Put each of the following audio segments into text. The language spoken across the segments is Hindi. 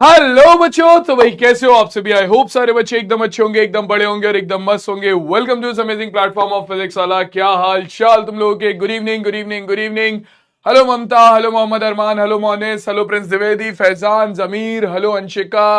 हेलो बच्चों। तो भाई कैसे हो आप सभी। आई होप सारे बच्चे एकदम अच्छे होंगे, एकदम बड़े होंगे और एकदम मस्त होंगे। Welcome to this amazing platform of physics वाला। क्या हाल चाल तुम लोगों के। Good evening, good evening, good evening. Hello Mamta, hello Mohammad Arman, hello Monis, hello Prince Dwivedi, Faizan, Zameer, hello Anshika,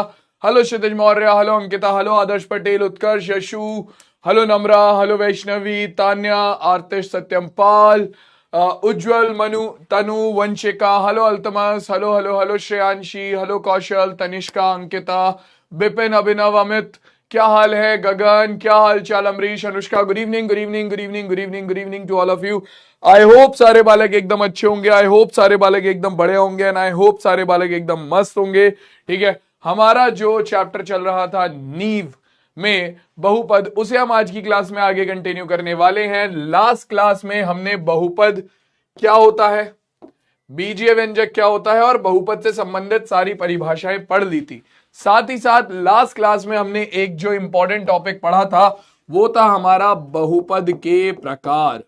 hello Kshitij Maurya, hello Ankita, hello Adarsh Patel, Utkarsh, Yashu, hello Namra, hello Vaishnavi, Tanya, Artish, Satyam Pal, Ujjwal, Manu, Tanu, Vanshika, hello Altamas, hello hello hello Shreyanshi, hello Kaushal, Tanishka, Ankita, Bipin, Abhinav, Amit, क्या हाल है। गगन, क्या हाल चाल। Amrish, Anushka, good evening, good evening, good evening, good evening, good evening to all of you. I hope सारे बालक एकदम अच्छे होंगे, आई होप सारे बालक एकदम बड़े होंगे एंड आई होप सारे बालक एकदम मस्त होंगे। ठीक है, हमारा जो चैप्टर चल रहा था नींव में बहुपद, उसे हम आज की क्लास में आगे कंटिन्यू करने वाले हैं। लास्ट क्लास में हमने बहुपद क्या होता है, बीजीय व्यंजक क्या होता है और बहुपद से संबंधित सारी परिभाषाएं पढ़ ली थी। साथ ही साथ लास्ट क्लास में हमने एक जो इंपॉर्टेंट टॉपिक पढ़ा था वो था हमारा बहुपद के प्रकार।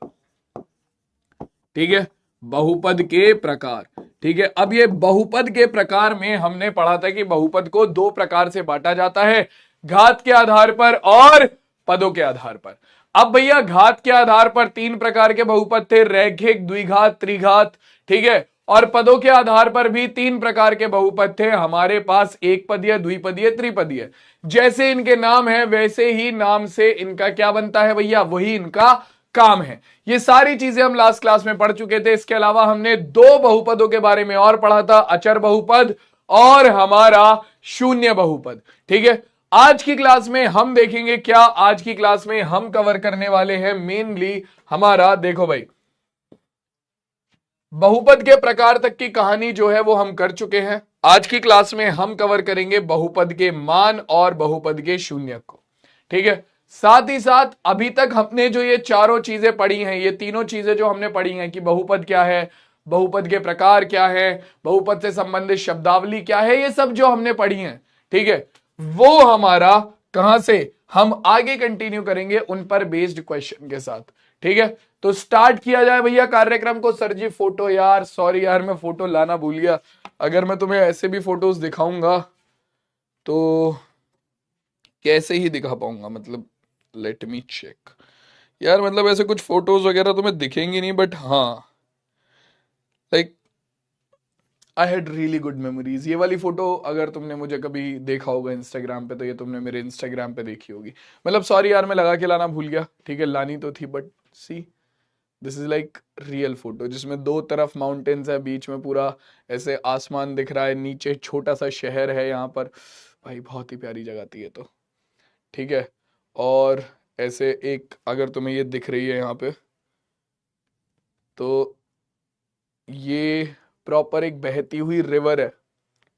ठीक है, बहुपद के प्रकार। ठीक है, अब ये बहुपद के प्रकार में हमने पढ़ा था कि बहुपद को दो प्रकार से बांटा जाता है, घात के आधार पर और पदों के आधार पर। अब भैया घात के आधार पर तीन प्रकार के बहुपद थे, रैखिक, द्विघात, त्रिघात। ठीक है, और पदों के आधार पर भी तीन प्रकार के बहुपद थे हमारे पास, एक पदीय, द्विपदीय, त्रिपदीय। जैसे इनके नाम है वैसे ही नाम से इनका क्या बनता है भैया, वही इनका काम है। ये सारी चीजें हम लास्ट क्लास में पढ़ चुके थे। इसके अलावा हमने दो बहुपदों के बारे में और पढ़ा था, अचर बहुपद और हमारा शून्य बहुपद। ठीक है, आज की क्लास में हम देखेंगे क्या, आज की क्लास में हम कवर करने वाले हैं मेनली हमारा, देखो भाई, बहुपद के प्रकार तक की कहानी जो है वो हम कर चुके हैं। आज की क्लास में हम कवर करेंगे बहुपद के मान और बहुपद के शून्य को। ठीक है, साथ ही साथ अभी तक हमने जो ये चारों चीजें पढ़ी हैं, ये तीनों चीजें जो हमने पढ़ी हैं कि बहुपद क्या है, बहुपद के प्रकार क्या है, बहुपद से संबंधित शब्दावली क्या है, ये सब जो हमने पढ़ी हैं, ठीक है, वो हमारा कहां से हम आगे कंटिन्यू करेंगे उन पर बेस्ड क्वेश्चन के साथ। ठीक है, तो स्टार्ट किया जाए भैया कार्यक्रम को। सर जी फोटो, यार सॉरी यार मैं फोटो लाना भूल गया। अगर मैं तुम्हें ऐसे भी फोटोज दिखाऊंगा तो कैसे ही दिखा पाऊंगा, मतलब लेट मी चेक यार, मतलब ऐसे कुछ फोटोज वगैरह तुम्हें दिखेंगी नहीं, बट हाँ like I had really good memories. ये वाली फोटो अगर तुमने मुझे कभी देखा होगा इंस्टाग्राम पे तो ये तुमने मेरे इंस्टाग्राम पे देखी होगी। मतलब सॉरी यार मैं लगा के लाना भूल गया। ठीक है, लानी तो थी but see this is like real photo जिसमें दो तरफ माउंटेन्स है, बीच में पूरा ऐसे आसमान दिख रहा है, नीचे छोटा सा शहर है यहाँ पर। भाई बहुत ही प्यारी जगह थी ये तो। ठीक है, और ऐसे एक अगर तुम्हें ये दिख रही है यहाँ पे तो ये प्रॉपर एक बहती हुई रिवर है।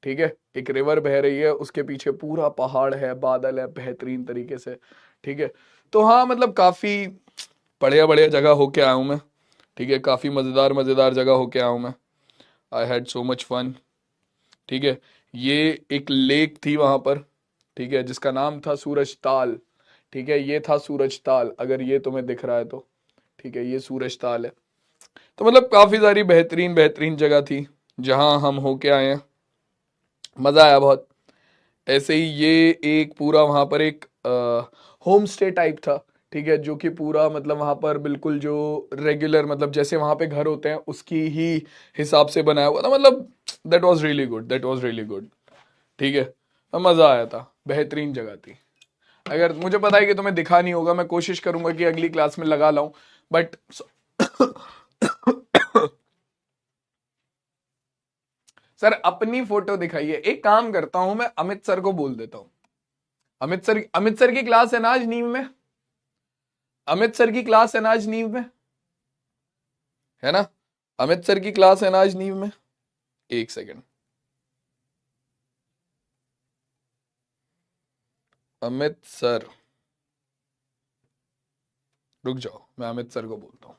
ठीक है, एक रिवर बह रही है, उसके पीछे पूरा पहाड़ है, बादल है बेहतरीन तरीके से। ठीक है, तो हाँ मतलब काफी बढ़िया बढ़िया जगह होके आया हूँ मैं। ठीक है, काफी मजेदार मजेदार जगह होके आया हूँ मैं। I had so much fun. ठीक है, ये एक लेक थी वहां पर, ठीक है, जिसका नाम था सूरज ताल। ठीक है, ये था सूरज ताल, अगर ये तुम्हें दिख रहा है तो। ठीक है, ये सूरज ताल है। तो मतलब काफी सारी बेहतरीन बेहतरीन जगह थी जहां हम होके आए हैं, मजा आया बहुत। ऐसे ही ये एक पूरा वहां पर एक होम स्टे टाइप था। ठीक है, जो कि पूरा मतलब वहां पर बिल्कुल जो रेगुलर मतलब जैसे वहां पे घर होते हैं उसकी ही हिसाब से बनाया हुआ था। मतलब that was really good, that was really good. ठीक है, तो मजा आया था, बेहतरीन जगह थी। अगर मुझे पता है कि तुम्हें दिखा नहीं होगा, मैं कोशिश करूंगा कि अगली क्लास में लगा लाऊं, बट सर अपनी फोटो दिखाइए। एक काम करता हूं, मैं अमित सर को बोल देता हूं। अमित सर की क्लास है ना आज नींव में। अमित सर की क्लास है ना आज नींव में, है ना। अमित सर की क्लास है ना आज नींव में। एक सेकंड, अमित सर रुक जाओ, मैं अमित सर को बोलता हूँ।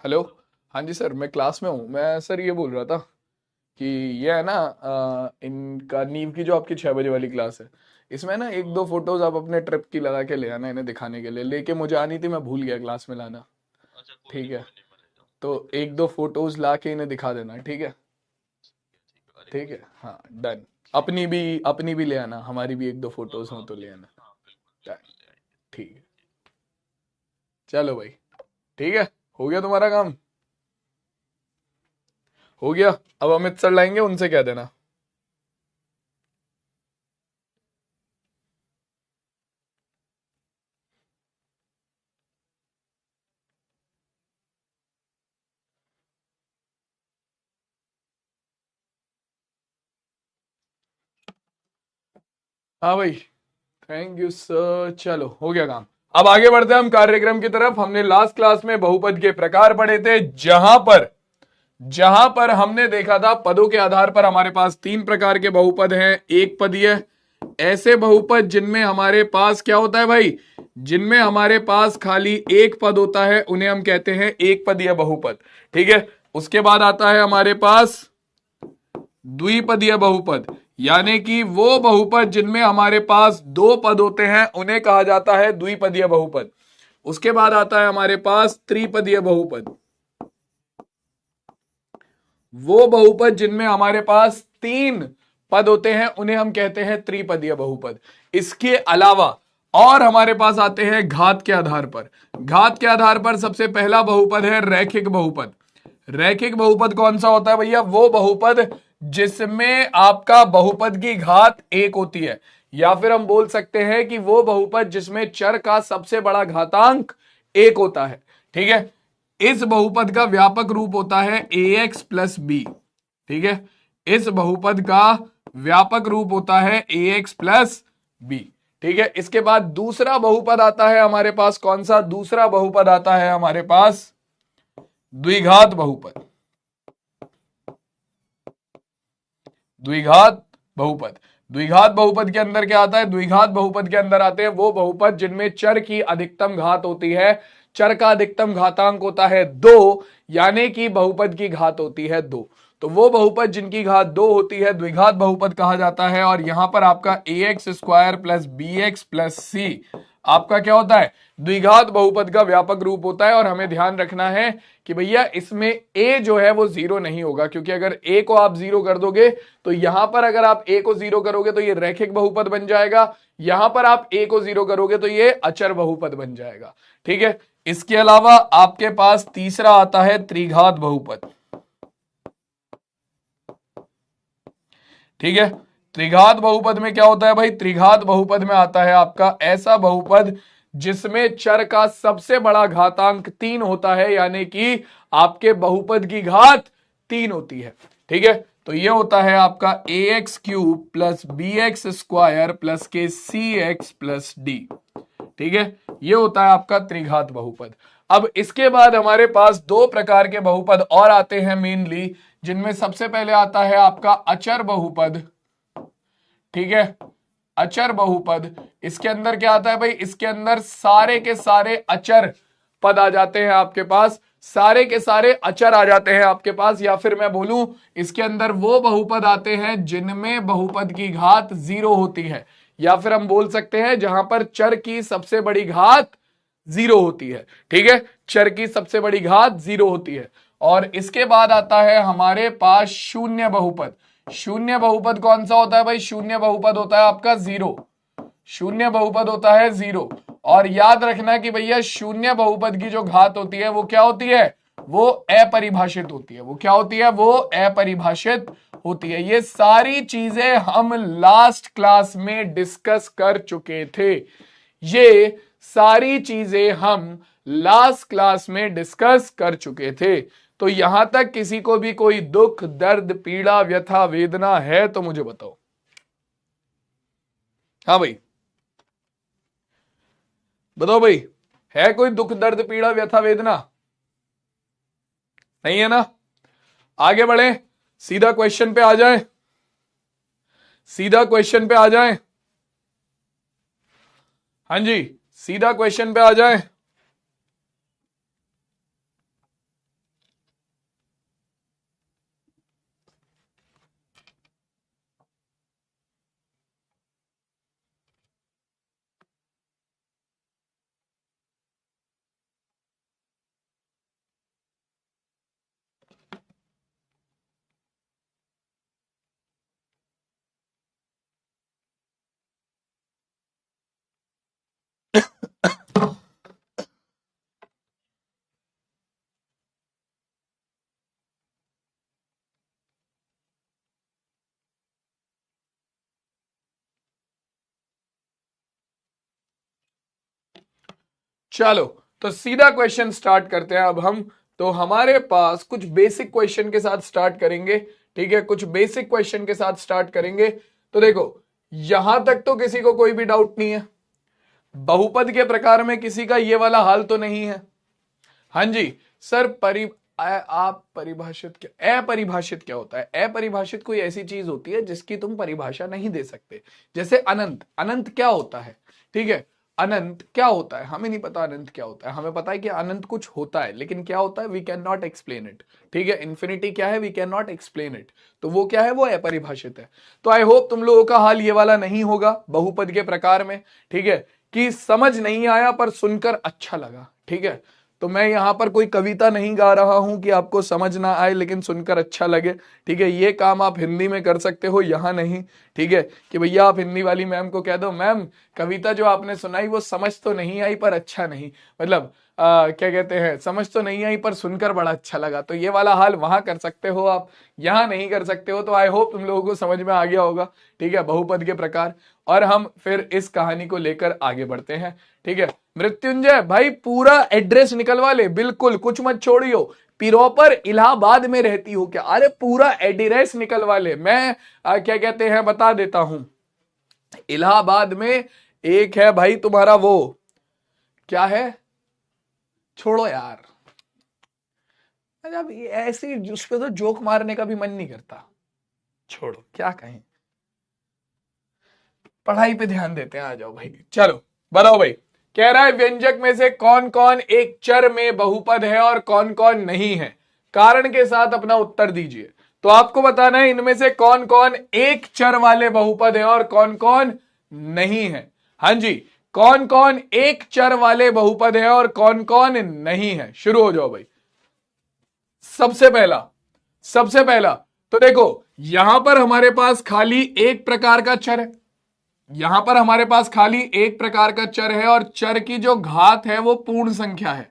हेलो, हाँ जी सर मैं क्लास में हूँ। मैं सर ये बोल रहा था कि ये है ना इनका नींव की जो आपकी 6 बजे वाली क्लास है, इसमें ना एक दो फोटोज आप अपने ट्रिप की लगा के ले आना, इन्हें दिखाने के लिए। लेके मुझे आनी थी, मैं भूल गया क्लास में लाना। ठीक है, तो एक दो फोटोज ला के इन्हें दिखा देना, ठीक है? ठीक है, हाँ डन। अपनी भी ले आना, हमारी भी एक दो फोटोज हो तो ले आना। डन, ठीक है, चलो भाई, ठीक है, हो गया तुम्हारा काम, हो गया। अब अमित सर लाएंगे, उनसे कह देना। हाँ भाई, थैंक यू सर। चलो हो गया काम। अब आगे बढ़ते हैं हम कार्यक्रम की तरफ। हमने लास्ट क्लास में बहुपद के प्रकार पढ़े थे, जहां पर हमने देखा था पदों के आधार पर हमारे पास तीन प्रकार के बहुपद हैं। एक पदीय, ऐसे बहुपद जिनमें हमारे पास क्या होता है भाई, जिनमें हमारे पास खाली एक पद होता है, उन्हें हम कहते हैं एक पदीय बहुपद। ठीक है, उसके बाद आता है हमारे पास द्विपदीय बहुपद, यानी कि वो बहुपद जिनमें हमारे पास दो पद होते हैं, उन्हें कहा जाता है द्विपदीय बहुपद। उसके बाद आता है हमारे पास त्रिपदीय बहुपद, वो बहुपद जिनमें हमारे पास तीन पद होते हैं, उन्हें हम कहते हैं त्रिपदीय बहुपद। इसके अलावा और हमारे पास आते हैं घात के आधार पर। घात के आधार पर सबसे पहला बहुपद है रैखिक बहुपद। रैखिक बहुपद कौन सा होता है भैया? वो बहुपद जिसमें आपका बहुपद की घात एक होती है, या फिर हम बोल सकते हैं कि वो बहुपद जिसमें चर का सबसे बड़ा घातांक एक होता है। ठीक है, इस बहुपद का व्यापक रूप होता है ax प्लस बी। ठीक है, इस बहुपद का व्यापक रूप होता है ax प्लस बी। ठीक है, इसके बाद दूसरा बहुपद आता है हमारे पास, कौन सा? दूसरा बहुपद आता है हमारे पास द्विघात बहुपद। द्विघात बहुपद, द्विघात बहुपद के अंदर क्या आता है? द्विघात बहुपद के अंदर आते हैं वो बहुपद जिनमें चर की अधिकतम घात होती है, चर का अधिकतम घातांक होता है 2, यानी कि बहुपद की घात होती है 2। तो वो बहुपद जिनकी घात 2 होती है द्विघात बहुपद कहा जाता है। और यहां पर आपका ax square plus B X plus C आपका क्या होता है? द्विघात बहुपद का व्यापक रूप होता है। और हमें ध्यान रखना है कि भैया इसमें a जो है वो जीरो नहीं होगा, क्योंकि अगर a को आप जीरो कर दोगे तो यहां पर अगर आप a को जीरो करोगे तो ये रैखिक बहुपद बन जाएगा, यहां पर आप a को जीरो करोगे तो ये अचर बहुपद बन जाएगा। ठीक है, इसके अलावा आपके पास तीसरा आता है त्रिघात बहुपद। ठीक है, त्रिघात बहुपद में क्या होता है भाई? त्रिघात बहुपद में आता है आपका ऐसा बहुपद जिसमें चर का सबसे बड़ा घातांक 3 होता है, यानी कि आपके बहुपद की घात 3 होती है। ठीक है, तो ये होता है आपका A X cube plus B X square plus के सी एक्स प्लस डी। ठीक है, ये होता है आपका त्रिघात बहुपद। अब इसके बाद हमारे पास दो प्रकार के बहुपद और आते हैं मेनली, जिनमें सबसे पहले आता है आपका अचर बहुपद। ठीक है, अचर बहुपद, इसके अंदर क्या आता है भाई? इसके अंदर सारे के सारे अचर पद आ जाते हैं आपके पास, सारे के सारे अचर आ जाते हैं आपके पास, या फिर मैं बोलूं इसके अंदर वो बहुपद आते हैं जिनमें बहुपद की घात 0 होती है, या फिर हम बोल सकते हैं जहां पर चर की सबसे बड़ी घात 0 होती है। ठीक है, चर की सबसे बड़ी घात 0 होती है। और इसके बाद आता है हमारे पास शून्य बहुपद। शून्य बहुपद कौन सा होता है भाई? शून्य बहुपद होता है आपका 0। शून्य बहुपद होता है 0। और याद रखना कि भैया शून्य बहुपद की जो घात होती है वो क्या होती है? वो अपरिभाषित होती है। वो क्या होती है? वो अपरिभाषित होती है। ये सारी चीजें हम लास्ट क्लास में डिस्कस कर चुके थे। ये सारी चीजें हम लास्ट क्लास में डिस्कस कर चुके थे। तो यहां तक किसी को भी कोई दुख, दर्द, पीड़ा, व्यथा, वेदना है तो मुझे बताओ। हाँ भाई, बताओ भाई, है कोई दुख, दर्द, पीड़ा, व्यथा, वेदना? नहीं है ना? आगे बढ़े, सीधा क्वेश्चन पे आ जाए, सीधा क्वेश्चन पे आ जाए। हाँ जी, सीधा क्वेश्चन पे आ जाए। चलो तो सीधा क्वेश्चन स्टार्ट करते हैं अब हम। तो हमारे पास कुछ बेसिक क्वेश्चन के साथ स्टार्ट करेंगे, ठीक है, कुछ बेसिक क्वेश्चन के साथ स्टार्ट करेंगे। तो देखो यहां तक तो किसी को कोई भी डाउट नहीं है, बहुपद के प्रकार में किसी का ये वाला हाल तो नहीं है। हाँ जी सर, आप परिभाषित क्या, अपरिभाषित क्या होता है? अपरिभाषित कोई ऐसी चीज होती है जिसकी तुम परिभाषा नहीं दे सकते। जैसे अनंत, अनंत क्या होता है? ठीक है, अनंत क्या होता है हमें नहीं पता, अनंत क्या होता है हमें पता है कि अनंत कुछ होता है, लेकिन क्या होता है we can not explain it. ठीक है, इन्फिनिटी क्या है? We can not explain it. तो वो क्या है? वो अपरिभाषित है। तो आई होप तुम लोगों का हाल ये वाला नहीं होगा बहुपद के प्रकार में, ठीक है, कि समझ नहीं आया पर सुनकर अच्छा लगा। ठीक है, तो मैं यहां पर कोई कविता नहीं गा रहा हूं कि आपको समझ ना आए लेकिन सुनकर अच्छा लगे। ठीक है, ये काम आप हिंदी में कर सकते हो, यहां नहीं। ठीक है, कि भैया आप हिंदी वाली मैम को कह दो मैम कविता जो आपने सुनाई वो समझ तो नहीं आई पर अच्छा नहीं, मतलब क्या कहते हैं, समझ तो नहीं आई पर सुनकर बड़ा अच्छा लगा। तो ये वाला हाल वहां कर सकते हो आप, यहां नहीं कर सकते हो। तो आई होप तुम लोगों को समझ में आ गया होगा। ठीक है, बहुपद के प्रकार। और हम फिर इस कहानी को लेकर आगे बढ़ते हैं। ठीक है, मृत्युंजय भाई पूरा एड्रेस निकलवा ले, बिल्कुल कुछ मत छोड़ियो। पिरोपर इलाहाबाद में रहती हो क्या? अरे पूरा एड्रेस निकलवा ले, मैं क्या कहते हैं बता देता हूं। इलाहाबाद में एक है भाई तुम्हारा, वो क्या है, छोड़ो यार, अब ऐसी उस पे तो जोक मारने का भी मन नहीं करता, छोड़ो क्या कहें, पढ़ाई पे ध्यान देते हैं। आ जाओ भाई, चलो बताओ भाई। कह रहा है व्यंजक में से कौन कौन एक चर में बहुपद है और कौन कौन नहीं है, कारण के साथ अपना उत्तर दीजिए। तो आपको बताना है इनमें से कौन कौन एक चर वाले बहुपद है और कौन कौन नहीं है। हाँ जी, कौन कौन एक चर वाले बहुपद है और कौन कौन नहीं है। शुरू हो जाओ भाई। सबसे पहला तो देखो यहां पर हमारे पास खाली एक प्रकार का चर है, यहां पर हमारे पास खाली एक प्रकार का चर है और चर की जो घात है वो पूर्ण संख्या है,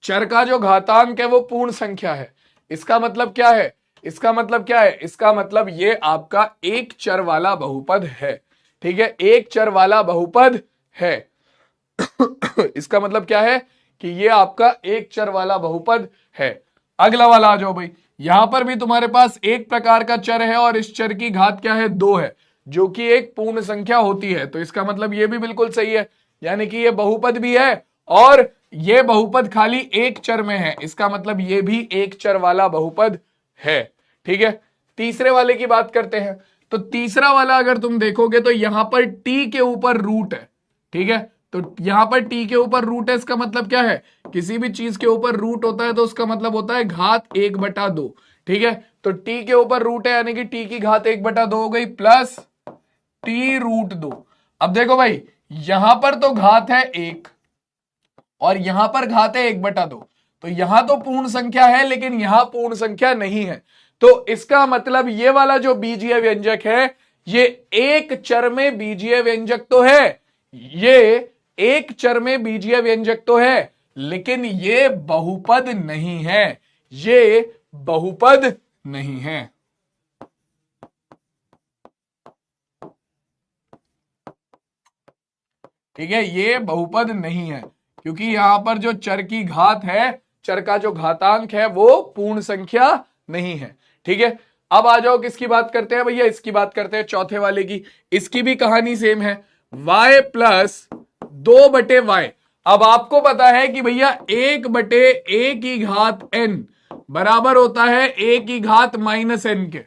चर का जो घातांक है वो पूर्ण संख्या है। इसका मतलब क्या है? इसका मतलब क्या है? इसका मतलब ये आपका एक चर वाला बहुपद है। ठीक है, एक चर वाला बहुपद है। इसका मतलब क्या है? कि ये आपका एक चर वाला बहुपद है। अगला वाला आ जाओ भाई। यहां पर भी तुम्हारे पास एक प्रकार का चर है और इस चर की घात क्या है? 2 है, जो कि एक पूर्ण संख्या होती है। तो इसका मतलब ये भी बिल्कुल सही है, यानी कि ये बहुपद भी है और ये बहुपद खाली एक चर में है। इसका मतलब ये भी एक चर वाला बहुपद है। ठीक है, तीसरे वाले की बात करते हैं। तो तीसरा वाला अगर तुम देखोगे तो यहां पर टी के ऊपर रूट है। ठीक है, तो यहां पर टी के ऊपर रूट है, इसका मतलब क्या है? किसी भी चीज के ऊपर रूट होता है तो उसका मतलब होता है घात 1/2। ठीक है, तो टी के ऊपर रूट है यानी कि टी की घात 1/2 हो गई प्लस टी√2। अब देखो भाई यहां पर तो घात है 1 और यहां पर घात है 1/2, तो यहां तो पूर्ण संख्या है लेकिन यहां पूर्ण संख्या नहीं है। तो इसका मतलब ये वाला जो बीजीय व्यंजक है ये एक चर में बीजीय व्यंजक तो है, ये एक चर में बीजीय व्यंजक तो है, लेकिन ये बहुपद नहीं है, ये बहुपद नहीं है। ठीक है, ये बहुपद नहीं है क्योंकि यहां पर जो चर की घात है, चर का जो घातांक है वो पूर्ण संख्या नहीं है। ठीक है, अब आ जाओ किसकी बात करते हैं भैया? इसकी बात करते हैं चौथे वाले की। इसकी भी कहानी सेम है, y प्लस 2/y। अब आपको पता है कि भैया 1/a की घात n बराबर होता है a की घात -n के।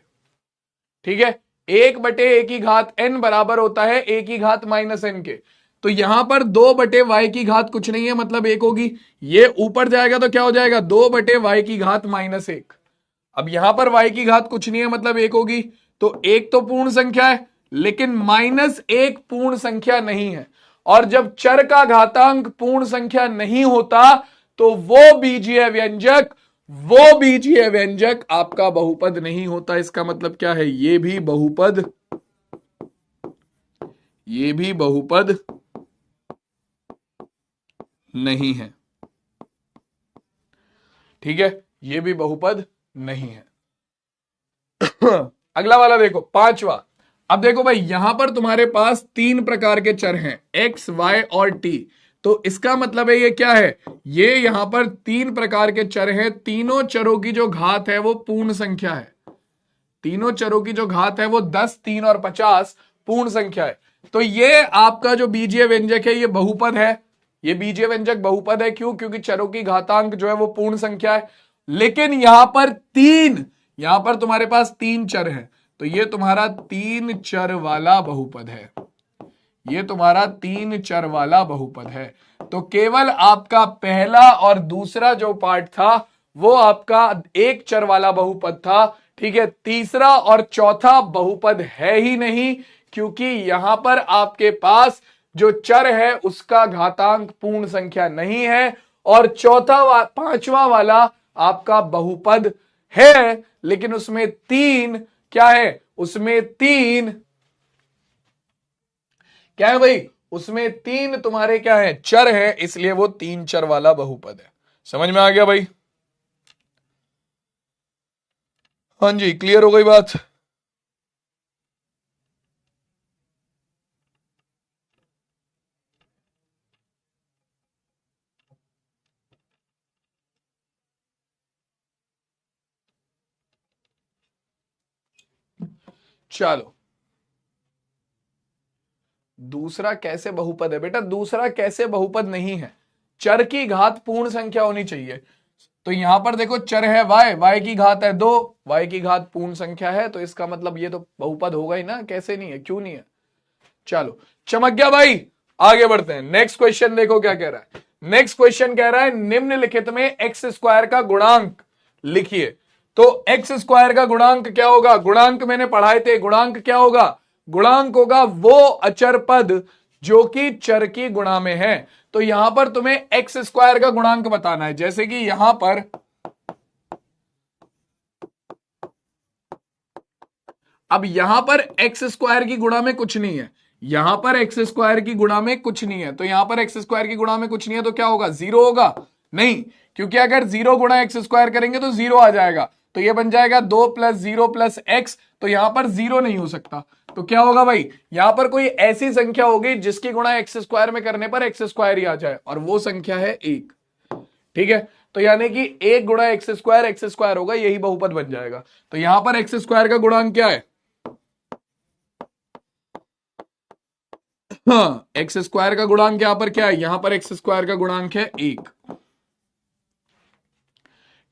ठीक है, 1/a की घात n बराबर होता है a की घात -n के। तो यहां पर 2/y की घात कुछ नहीं है, मतलब 1 होगी। ये ऊपर जाएगा तो क्या हो जाएगा? 2/y की घात -1। अब यहां पर y की घात कुछ नहीं है, मतलब 1 होगी। तो 1 तो पूर्ण संख्या है लेकिन -1 पूर्ण संख्या नहीं है, और जब चर का घातांक पूर्ण संख्या नहीं होता तो वो बीजीय व्यंजक आपका बहुपद नहीं होता। इसका मतलब क्या है? ये भी बहुपद नहीं है। ठीक है, ये भी बहुपद नहीं है। अगला वाला देखो, पांचवा। अब देखो भाई यहां पर तुम्हारे पास 3 प्रकार के चर हैं, x, y और t। तो इसका मतलब है ये क्या है, ये यहां पर 3 प्रकार के चर हैं, तीनों चरों की जो घात है वो पूर्ण संख्या है, तीनों चरों की जो घात है वो 10, 3 और 50 पूर्ण संख्या है। तो ये आपका जो बीजीय व्यंजक है ये बहुपद है, ये बीजीय व्यंजक बहुपद है। क्यों? क्योंकि चरों की घातांक जो है वो पूर्ण संख्या है। लेकिन यहां पर यहां पर तुम्हारे पास 3 चर है, तो ये तुम्हारा 3 चर वाला बहुपद है, ये तुम्हारा 3 चर वाला बहुपद है। तो केवल आपका पहला और दूसरा जो पार्ट था वो आपका एक चर वाला बहुपद था, ठीक है। तीसरा और चौथा बहुपद है ही नहीं, क्योंकि यहां पर आपके पास जो चर है उसका घातांक पूर्ण संख्या नहीं है, और पांचवा वाला आपका बहुपद है, लेकिन उसमें 3 क्या है, उसमें 3 क्या है भाई, उसमें 3 तुम्हारे क्या है, चर है, इसलिए वो 3 चर वाला बहुपद है। समझ में आ गया भाई? हाँ जी, क्लियर हो गई बात? चलो, दूसरा कैसे बहुपद है बेटा? दूसरा कैसे बहुपद नहीं है, चर की घात पूर्ण संख्या होनी चाहिए। तो यहां पर देखो चर है y की घात है 2, y की घात पूर्ण संख्या है, तो इसका मतलब ये तो बहुपद होगा ही ना, कैसे नहीं है, क्यों नहीं है? चलो, चमक गया भाई। आगे बढ़ते हैं, नेक्स्ट क्वेश्चन देखो क्या कह रहा है। नेक्स्ट क्वेश्चन कह रहा है निम्नलिखित में एक्स स्क्वायर का गुणांक लिखिए। तो एक्स स्क्वायर का गुणांक क्या होगा? गुणांक मैंने पढ़ाए थे, गुणांक क्या होगा? गुणांक होगा वो अचर पद जो कि चर की गुणा में है। तो यहां पर तुम्हें एक्स स्क्वायर का गुणांक बताना है, जैसे कि यहां पर अब यहां पर एक्स स्क्वायर की गुणा में कुछ नहीं है, यहां पर एक्स स्क्वायर की गुणा में कुछ नहीं है, तो यहां पर एक्स स्क्वायर की गुणा में कुछ नहीं है, तो क्या होगा? 0 होगा? नहीं, क्योंकि अगर 0 गुणा एक्स स्क्वायर करेंगे तो 0 आ जाएगा, तो ये बन जाएगा 2 + 0 + x, तो यहां पर 0 नहीं हो सकता। तो क्या होगा भाई? यहां पर कोई ऐसी संख्या होगी जिसकी गुणा एक्स स्क्वायर में करने पर एक्स स्क्वायर ही आ जाए, और वो संख्या है 1, ठीक है। तो यानी कि 1 गुणा एक्स स्क्वायर होगा, यही बहुपद बन जाएगा। तो यहां पर एक्स स्क्वायर का गुणांक क्या है? हाँ, एक्स स्क्वायर का गुणांक यहां पर क्या है? यहां पर एक्स स्क्वायर का गुणांक है 1,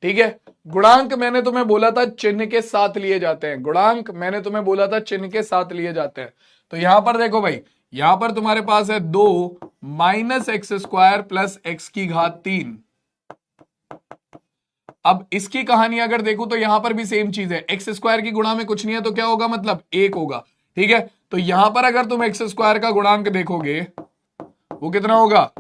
ठीक है। गुणांक मैंने तुम्हें बोला था चिन्ह के साथ लिए जाते हैं, गुणांक मैंने तुम्हें बोला था चिन्ह के साथ लिए जाते हैं। तो यहां पर देखो भाई, यहां पर तुम्हारे पास है 2 - एक्स स्क्वायर + एक्स की घात 3। अब इसकी कहानी अगर देखो तो यहां पर भी सेम चीज है, एक्स स्क्वायर की गुणा में कुछ नहीं है, तो क्या होगा? मतलब 1 होगा, ठीक है। तो यहां पर अगर तुम एक्स स्क्वायर का गुणांक देखोगे वो कितना होगा?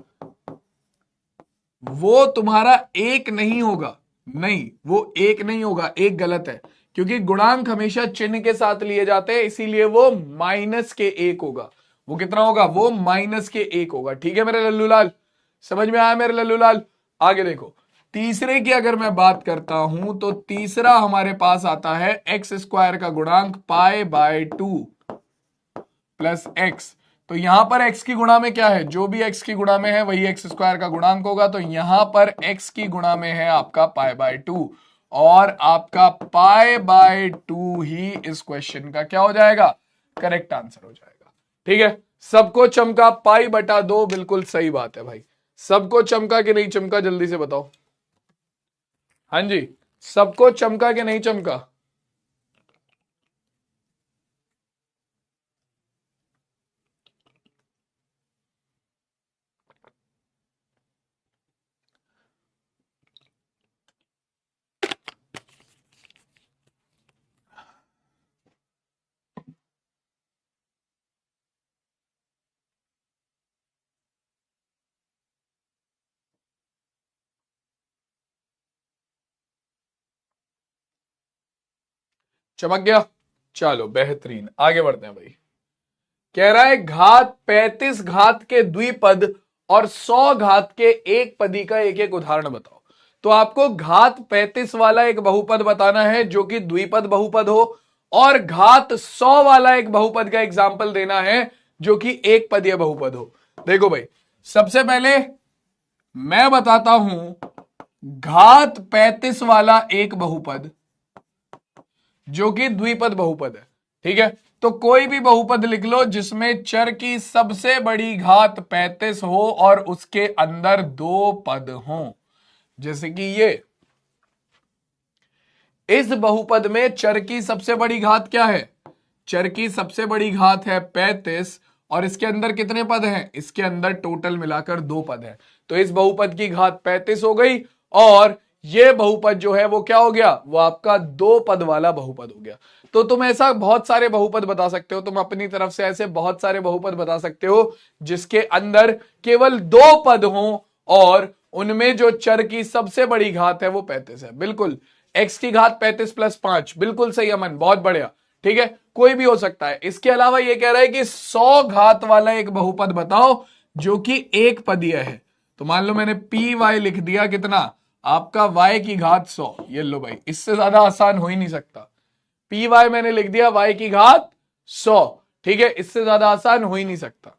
वो तुम्हारा 1 नहीं होगा, नहीं, वो 1 नहीं होगा, 1 गलत है, क्योंकि गुणांक हमेशा चिन्ह के साथ लिए जाते हैं, इसीलिए वो -1 होगा। वो कितना होगा? वो -1 होगा, ठीक है मेरे लल्लू लाल? समझ में आया मेरे लल्लू लाल? आगे देखो, तीसरे की अगर मैं बात करता हूं तो तीसरा हमारे पास आता है एक्स स्क्वायर का गुणांक π/2 + x। तो यहां पर x की गुणा में क्या है? जो भी x की गुणा में है वही एक्स स्क्वायर का गुणांक होगा, तो यहां पर x की गुणा में है आपका π/2, और आपका π/2 ही इस क्वेश्चन का क्या हो जाएगा? करेक्ट आंसर हो जाएगा, ठीक है। सबको चमका π/2, बिल्कुल सही बात है भाई। सबको चमका कि नहीं चमका, जल्दी से बताओ। हाँ जी, सबको चमका कि नहीं चमका? चमक गया? चलो बेहतरीन, आगे बढ़ते हैं भाई। कह रहा है घात 35 घात के द्विपद और 100 घात के एक पदी का एक एक उदाहरण बताओ। तो आपको घात 35 वाला एक बहुपद बताना है जो कि द्विपद बहुपद हो, और घात 100 वाला एक बहुपद का एग्जाम्पल देना है जो कि एक पदीय बहुपद हो। देखो भाई, सबसे पहले मैं बताता हूं घात 35 वाला एक बहुपद जो कि द्विपद बहुपद है। ठीक है, तो कोई भी बहुपद लिख लो जिसमें चर की सबसे बड़ी घात 35 हो और उसके अंदर दो पद हों। जैसे कि ये इस बहुपद में चर की सबसे बड़ी घात क्या है? चर की सबसे बड़ी घात है 35 और इसके अंदर कितने पद हैं? इसके अंदर टोटल मिलाकर दो पद हैं। तो इस बहुपद की घात 35 हो गई और ये बहुपद जो है वो क्या हो गया? वो आपका दो पद वाला बहुपद हो गया। तो तुम ऐसा बहुत सारे बहुपद बता सकते हो, तुम अपनी तरफ से ऐसे बहुत सारे बहुपद बता सकते हो जिसके अंदर केवल दो पद हों और उनमें जो चर की सबसे बड़ी घात है वो 35 है। बिल्कुल, x की घात 35 प्लस 5, बिल्कुल सही अमन, बहुत बढ़िया। ठीक है, कोई भी हो सकता है। इसके अलावा ये कह रहा है कि 100 घात वाला एक बहुपद बताओ जो कि एक पदीय है। तो मान लो मैंने पी वाई लिख दिया, कितना? आपका y की घात 100। ये लो भाई, इससे ज्यादा आसान हो ही नहीं सकता। पी वाई मैंने लिख दिया y की घात 100। ठीक है, इससे ज्यादा आसान हो ही नहीं सकता।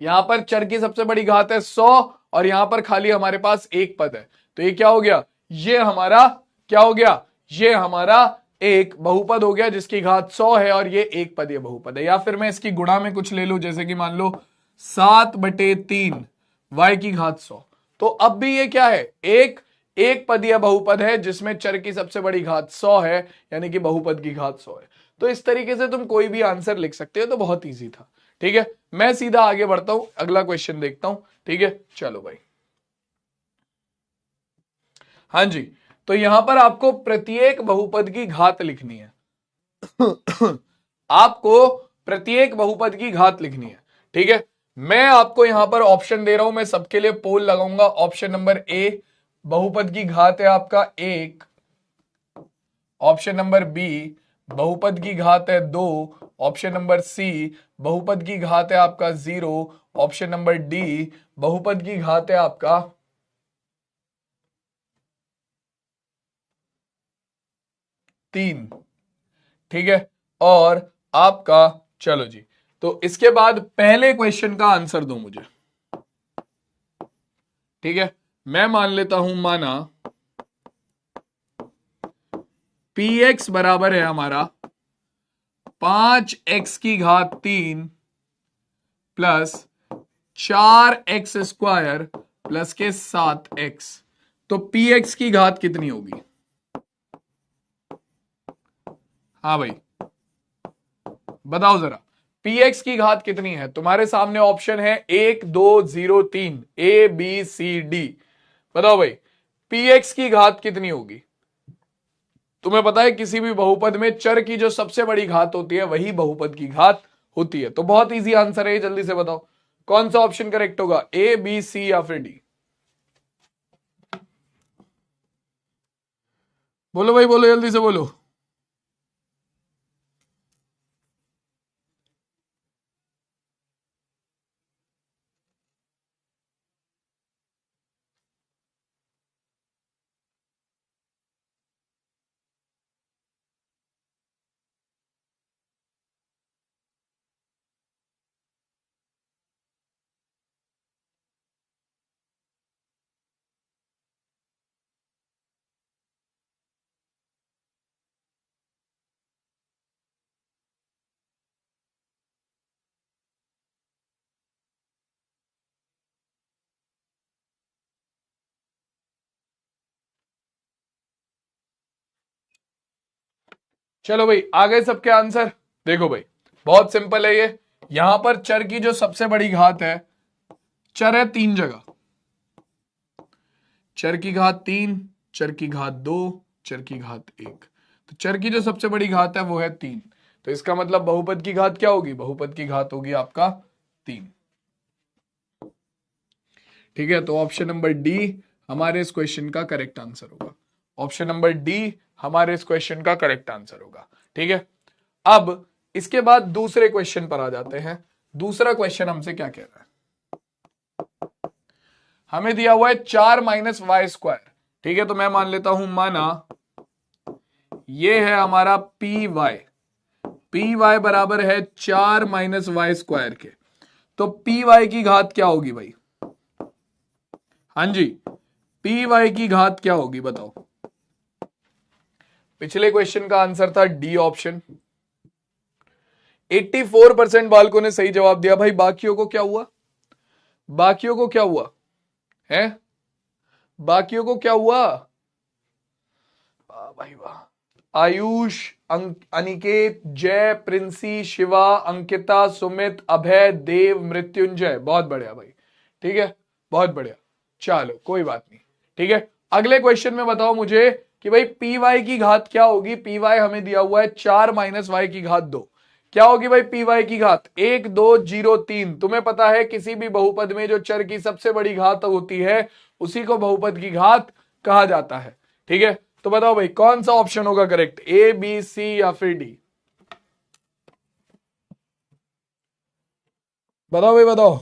यहां पर चर की सबसे बड़ी घात है 100 और यहां पर खाली हमारे पास एक पद है। तो ये क्या हो गया? ये हमारा क्या हो गया? ये हमारा एक बहुपद हो गया जिसकी घात 100 है और ये एक पदीय बहुपद है। या फिर मैं इसकी गुणा में कुछ ले लूं, जैसे कि मान लो 7/3 y की घात 100। तो अब भी ये क्या है? एक पदीय बहुपद है जिसमें चर की सबसे बड़ी घात 100 है, यानी कि बहुपद की घात 100 है। तो इस तरीके से तुम कोई भी आंसर लिख सकते हो। तो बहुत ईजी था। ठीक है, मैं सीधा आगे बढ़ता हूं, अगला क्वेश्चन देखता हूं। ठीक है, चलो भाई। हाँ जी, तो यहां पर आपको प्रत्येक बहुपद की घात लिखनी है। आपको प्रत्येक बहुपद की घात लिखनी है। ठीक है, मैं आपको यहां पर ऑप्शन दे रहा हूं, मैं सबके लिए पोल लगाऊंगा। ऑप्शन नंबर ए, बहुपद की घात है आपका 1। ऑप्शन नंबर बी, बहुपद की घात है 2। ऑप्शन नंबर सी, बहुपद की घात है आपका 0। ऑप्शन नंबर डी, बहुपद की घात है आपका 3। ठीक है, और आपका, चलो जी, तो इसके बाद पहले क्वेश्चन का आंसर दो मुझे। ठीक है, मैं मान लेता हूं, माना px बराबर है हमारा 5x की घात 3 प्लस 4x² प्लस के 7x। तो px की घात कितनी होगी? हाँ भाई, बताओ जरा, px की घात कितनी है? तुम्हारे सामने ऑप्शन है 1 2 0 3, A B C D। बताओ भाई, px की घात कितनी होगी? तुम्हें पता है किसी भी बहुपद में चर की जो सबसे बड़ी घात होती है वही बहुपद की घात होती है। तो बहुत इजी आंसर है, जल्दी से बताओ कौन सा ऑप्शन करेक्ट होगा, ए बी सी या फिर डी? बोलो भाई, बोलो, जल्दी से बोलो। चलो भाई, आ गए सबके आंसर। देखो भाई, बहुत सिंपल है ये। यहां पर चर की जो सबसे बड़ी घात है, चर है 3 जगह, चर की घात 3, चर की घात 2, चर की घात 1। तो चर की जो सबसे बड़ी घात है वो है 3। तो इसका मतलब बहुपद की घात क्या होगी? बहुपद की घात होगी आपका 3। ठीक है, तो ऑप्शन नंबर डी हमारे इस क्वेश्चन का करेक्ट आंसर होगा। ऑप्शन नंबर डी हमारे इस क्वेश्चन का करेक्ट आंसर होगा। ठीक है, अब इसके बाद दूसरे क्वेश्चन पर आ जाते हैं। दूसरा क्वेश्चन हमसे क्या कह रहा है? हमें दिया हुआ है 4 माइनस वाई स्क्वायर। ठीक है, तो मैं मान लेता हूं, माना ये है हमारा पी वाई बराबर है 4 माइनस वाई स्क्वायर के। तो पी वाई की घात क्या होगी भाई? हाँ जी, पी वाई की घात क्या होगी बताओ। पिछले क्वेश्चन का आंसर था डी ऑप्शन। 84% बालकों ने सही जवाब दिया भाई। बाकियों को क्या हुआ? बाकियों को क्या हुआ है? बाकियों को क्या हुआ? वाह भाई वाह। आयुष, अनिकेत, जय, प्रिंसी, शिवा, अंकिता, सुमित, अभय, देव, मृत्युंजय, बहुत बढ़िया भाई। ठीक है, बहुत बढ़िया। चलो कोई बात नहीं, ठीक है। अगले क्वेश्चन में बताओ मुझे कि भाई पी वाई की घात क्या होगी। पी वाई हमें दिया हुआ है 4 माइनस वाई की घात 2। क्या होगी भाई पी वाई की घात? 1 2 0 3। तुम्हें पता है किसी भी बहुपद में जो चर की सबसे बड़ी घात होती है उसी को बहुपद की घात कहा जाता है। ठीक है, तो बताओ भाई कौन सा ऑप्शन होगा करेक्ट, ए बी सी या फिर डी? बताओ भाई बताओ।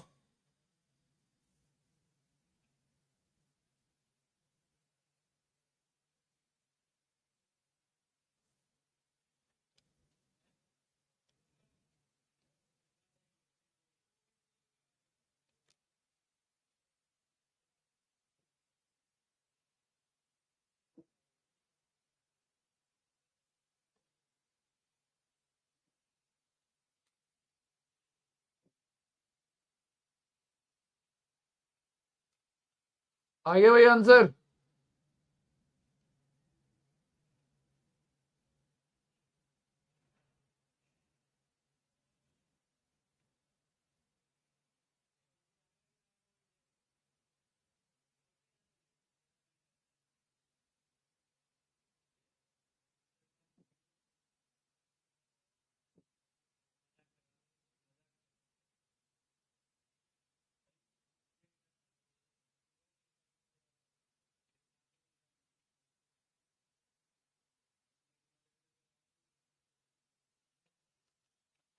आ गया भाई आंसर?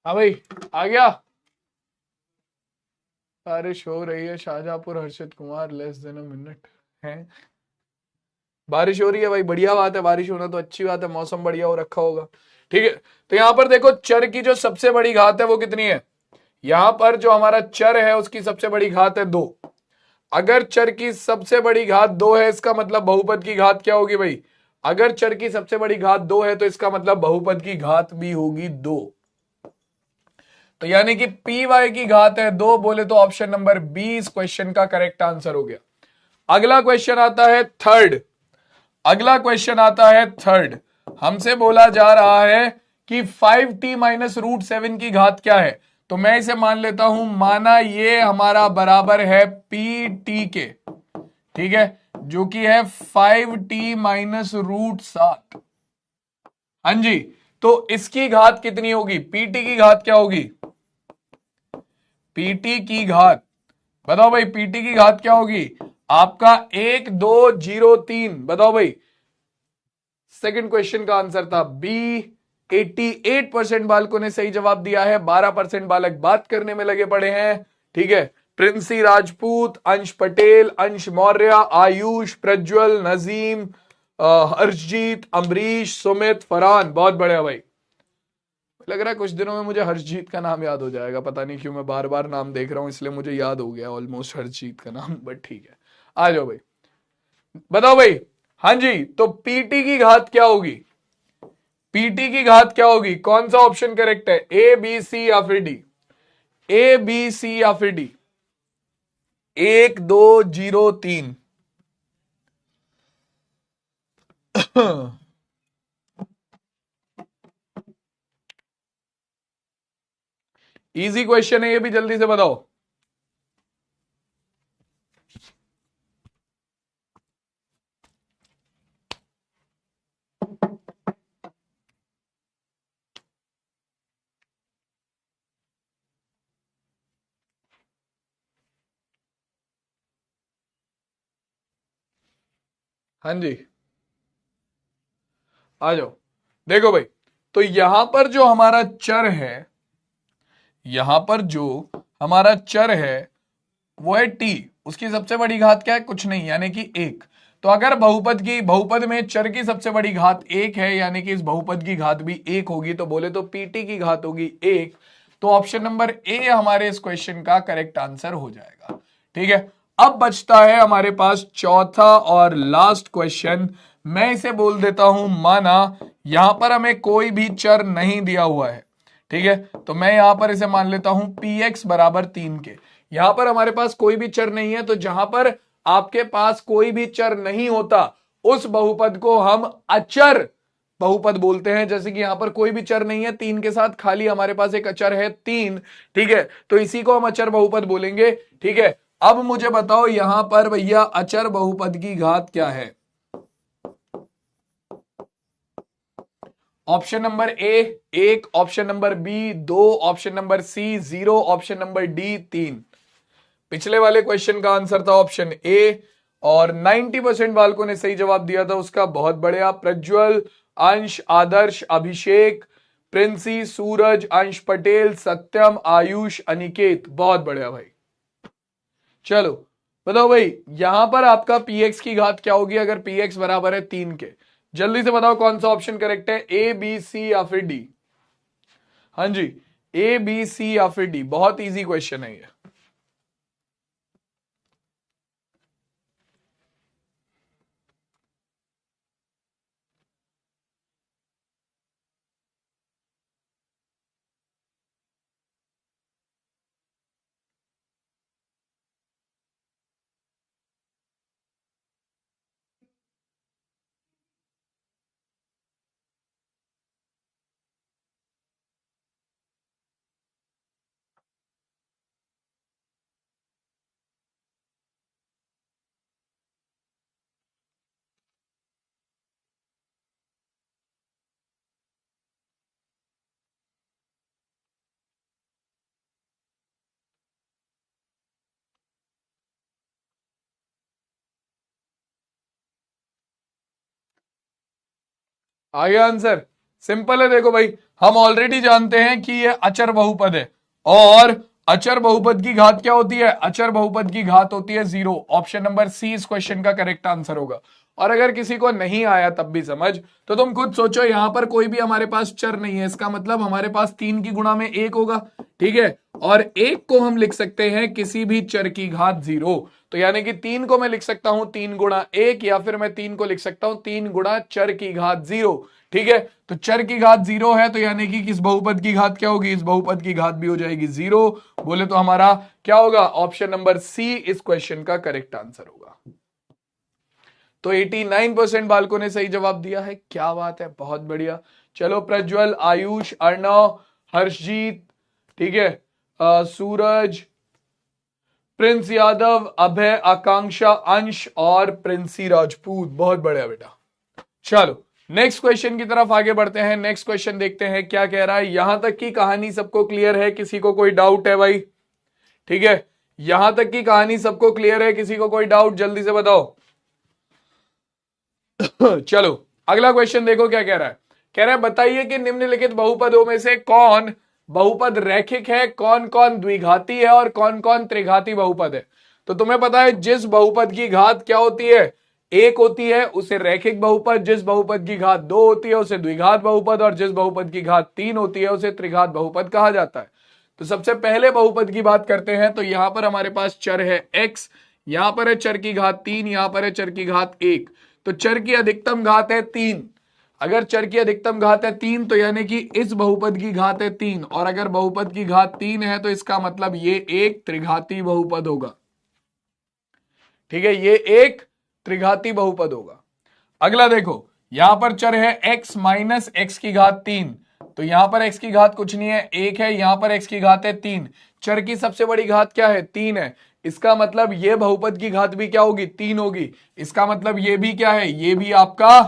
हाँ भाई, आ गया। बारिश हो रही है Shahjahanpur, Harshit Kumar, less than a minute है। बारिश हो रही है भाई, बढ़िया बात है। बारिश होना तो अच्छी बात है, मौसम बढ़िया हो रखा होगा। ठीक है, तो यहां पर देखो चर की जो सबसे बड़ी घात है वो कितनी है। यहां पर जो हमारा चर है उसकी सबसे बड़ी घात है 2। अगर चर की सबसे बड़ी घात 2 है इसका मतलब बहुपद की घात क्या होगी भाई? अगर चर की सबसे बड़ी घात 2 है तो इसका मतलब बहुपद की घात भी होगी 2। तो यानी कि पी वाई की घात है 2, बोले तो ऑप्शन नंबर बी इस क्वेश्चन का करेक्ट आंसर हो गया। अगला क्वेश्चन आता है थर्ड। अगला क्वेश्चन आता है थर्ड। हमसे बोला जा रहा है कि 5t माइनस रूट 7 की घात क्या है। तो मैं इसे मान लेता हूं, माना ये हमारा बराबर है पी टी के, ठीक है, जो कि है 5t माइनस रूट 7। हाँ जी, तो इसकी घात कितनी होगी? पीटी की घात क्या होगी? पीटी की घात बताओ भाई, पीटी की घात क्या होगी आपका? 1203। बताओ भाई। सेकंड क्वेश्चन का आंसर था बी। 88% बालकों ने सही जवाब दिया है, 12% बालक बात करने में लगे पड़े हैं। ठीक है, प्रिंसी राजपूत, अंश पटेल, अंश मौर्य, आयुष, प्रज्वल, नजीम, हर्षजीत, अमरीश, सुमित, फरहान, बहुत बढ़िया भाई। लग रहा है कुछ दिनों में मुझे हर्षजीत का नाम याद हो जाएगा, पता नहीं क्यों, मैं बार बार नाम देख रहा हूं इसलिए मुझे याद हो गया ऑलमोस्ट हर्षजीत का नाम, बट ठीक है। आ जाओ भाई, बताओ भाई। हाँ जी, तो पीटी की घात क्या होगी? पीटी की घात क्या होगी? कौन सा ऑप्शन करेक्ट है, ए बी सी या फिर डी? ए बी सी या फिर डी? 1203। इजी क्वेश्चन है ये भी, जल्दी से बताओ। हाँ जी, आ जाओ। देखो भाई, तो यहां पर जो हमारा चर है, यहां पर जो हमारा चर है वो है टी। उसकी सबसे बड़ी घात क्या है? कुछ नहीं, यानी कि 1। तो अगर बहुपद में चर की सबसे बड़ी घात 1 है, यानी कि इस बहुपद की घात भी 1 होगी, तो बोले तो पीटी की घात होगी 1। तो ऑप्शन नंबर ए हमारे इस क्वेश्चन का करेक्ट आंसर हो जाएगा। ठीक है, अब बचता है हमारे पास चौथा और लास्ट क्वेश्चन। मैं इसे बोल देता हूं माना यहां पर हमें कोई भी चर नहीं दिया हुआ है। ठीक है, तो मैं यहां पर इसे मान लेता हूं px बराबर 3 के। यहां पर हमारे पास कोई भी चर नहीं है, तो जहां पर आपके पास कोई भी चर नहीं होता उस बहुपद को हम अचर बहुपद बोलते हैं। जैसे कि यहां पर कोई भी चर नहीं है, 3 के साथ खाली हमारे पास एक अचर है 3। ठीक है, तो इसी को हम अचर बहुपद बोलेंगे। ठीक है, अब मुझे बताओ यहां पर भैया अचर बहुपद की घात क्या है। Option number A 1, option number B 2, option number C 0, option number D 3। पिछले वाले क्वेश्चन का आंसर था ऑप्शन ए और 90% बालकों ने सही जवाब दिया था उसका। बहुत बढ़िया, प्रज्वल, अंश, आदर्श, अभिषेक, प्रिंसी, सूरज, अंश पटेल, सत्यम, आयुष, अनिकेत, बहुत बढ़िया भाई। चलो बताओ भाई यहां पर आपका px की घात क्या होगी अगर px बराबर है 3 के। जल्दी से बताओ कौन सा ऑप्शन करेक्ट है, ए बी सी या फिर डी। हाँ जी, ए बी सी या फिर डी। बहुत इजी क्वेश्चन है ये। आ गया आंसर। सिंपल है, देखो भाई हम ऑलरेडी जानते हैं कि ये अचर बहुपद है और अचर बहुपद की घात क्या होती है, अचर बहुपद की घात होती है 0। ऑप्शन नंबर सी इस क्वेश्चन का करेक्ट आंसर होगा। और अगर किसी को नहीं आया तब भी समझ, तो तुम खुद सोचो यहां पर कोई भी हमारे पास चर नहीं है, इसका मतलब हमारे पास 3 की गुणा में 1 होगा। ठीक है, और 1 को हम लिख सकते हैं किसी भी चर की घात 0। तो यानी कि 3 को मैं लिख सकता हूं 3 गुणा 1 या फिर मैं 3 को लिख सकता हूं 3 गुणा चर की घात 0। ठीक है, तो चर की घात 0 है तो यानी कि किस बहुपद की घात क्या होगी, इस बहुपद की घात भी हो जाएगी 0। बोले तो हमारा क्या होगा, ऑप्शन नंबर सी इस क्वेश्चन का करेक्ट आंसर होगा। तो 89% बालकों ने सही जवाब दिया है, क्या बात है, बहुत बढ़िया। चलो प्रज्वल, आयुष, अर्णव, हर्षजीत, ठीक है, सूरज, प्रिंस यादव, अभय, आकांक्षा, अंश और प्रिंसी राजपूत, बहुत बढ़िया बेटा। चलो नेक्स्ट क्वेश्चन की तरफ आगे बढ़ते हैं। नेक्स्ट क्वेश्चन देखते हैं क्या कह रहा है। यहां तक की कहानी सबको क्लियर है, किसी को कोई डाउट है भाई? ठीक है, यहां तक की कहानी सबको क्लियर है, किसी को कोई डाउट जल्दी से बताओ। चलो अगला क्वेश्चन देखो क्या कह रहा है। कह रहा है बताइए कि निम्नलिखित बहुपदों में से कौन बहुपद रैखिक है, कौन कौन द्विघाती है और कौन कौन त्रिघाती बहुपद है। तो तुम्हें पता है जिस बहुपद की घात क्या होती है, 1 होती है उसे रैखिक बहुपद, जिस बहुपद की घात 2 होती है उसे द्विघात बहुपद और जिस बहुपद की घात 3 होती है उसे त्रिघात बहुपद कहा जाता है। तो सबसे पहले बहुपद की बात करते हैं। तो यहां पर हमारे पास चर है x, यहां पर है चर की घात 3, यहां पर है चर की घात 1। तो चर की अधिकतम घात है 3। अगर चर की अधिकतम घात है 3 तो यानी कि इस बहुपद की घात है 3, और अगर बहुपद की घात 3 है तो इसका मतलब ये एक त्रिघाती बहुपद होगा। ठीक है, ये एक त्रिघाती बहुपद होगा। अगला देखो, यहां पर चर है x माइनस एक्स की घात 3। तो यहां पर x की घात कुछ नहीं है 1 है, यहां पर x की घात है 3। चर की सबसे बड़ी घात क्या है, 3 है। इसका मतलब ये बहुपद की घात भी क्या होगी, 3 होगी। इसका मतलब ये भी क्या है, ये भी आपका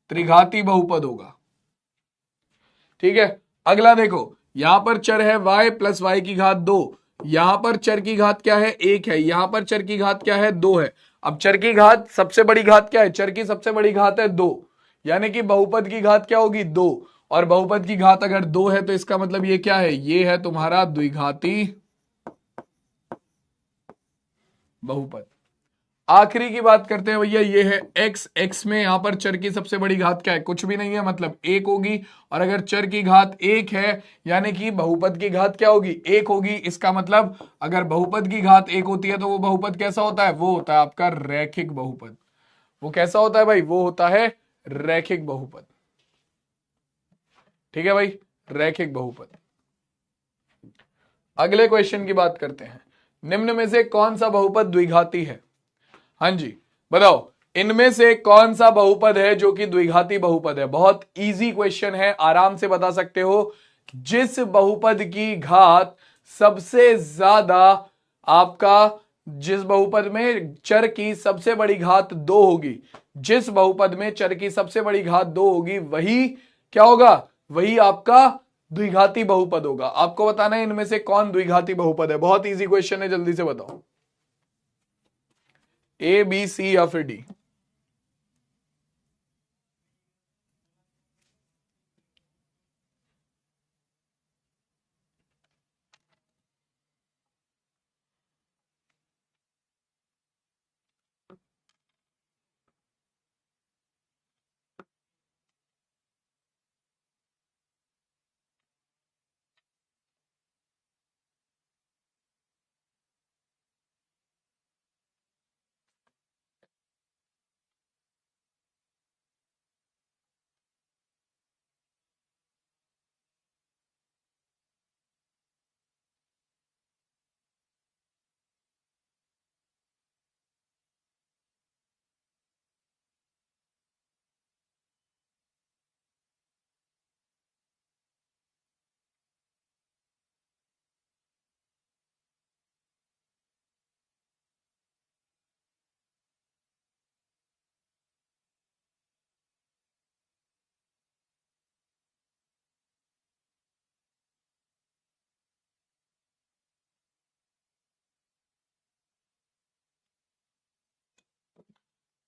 त्रिघाती बहुपद होगा। ठीक है, अगला देखो, यहां पर चर है y प्लस वाई की घात 2। यहां पर चर की घात क्या है, 1 है। यहां पर चर की घात क्या है, 2 है। अब चर की घात सबसे बड़ी घात क्या है, चर की सबसे बड़ी घात है 2, यानी कि बहुपद की घात क्या होगी, 2। और बहुपद की घात अगर 2 है तो इसका मतलब ये क्या है, ये है तुम्हारा द्विघाती बहुपद। आखिरी की बात करते हैं भैया, ये है x। x में यहां पर चर की सबसे बड़ी घात क्या है? कुछ भी नहीं है, मतलब 1 होगी। और अगर चर की घात 1 है यानी कि बहुपद की घात क्या होगी? 1 होगी। इसका मतलब अगर बहुपद की घात 1 होती है तो वो बहुपद कैसा होता है? वो होता है आपका रैखिक बहुपद। वो कैसा होता है भाई? वो होता है रैखिक बहुपद। ठीक है भाई, रैखिक बहुपद। अगले क्वेश्चन की बात करते हैं। निम्न में से कौन सा बहुपद द्विघाती है? हाँ जी, बताओ इनमें से कौन सा बहुपद है जो कि द्विघाती बहुपद है? बहुत इजी क्वेश्चन है, आराम से बता सकते हो। जिस बहुपद की घात सबसे ज्यादा आपका, जिस बहुपद में चर की सबसे बड़ी घात 2 होगी, जिस बहुपद में चर की सबसे बड़ी घात 2 होगी, वही क्या होगा? वही आपका द्विघाती बहुपद होगा। आपको बताना है इनमें से कौन द्विघाती बहुपद है। बहुत इजी क्वेश्चन है, जल्दी से बताओ। ए, बी, सी या फिर डी?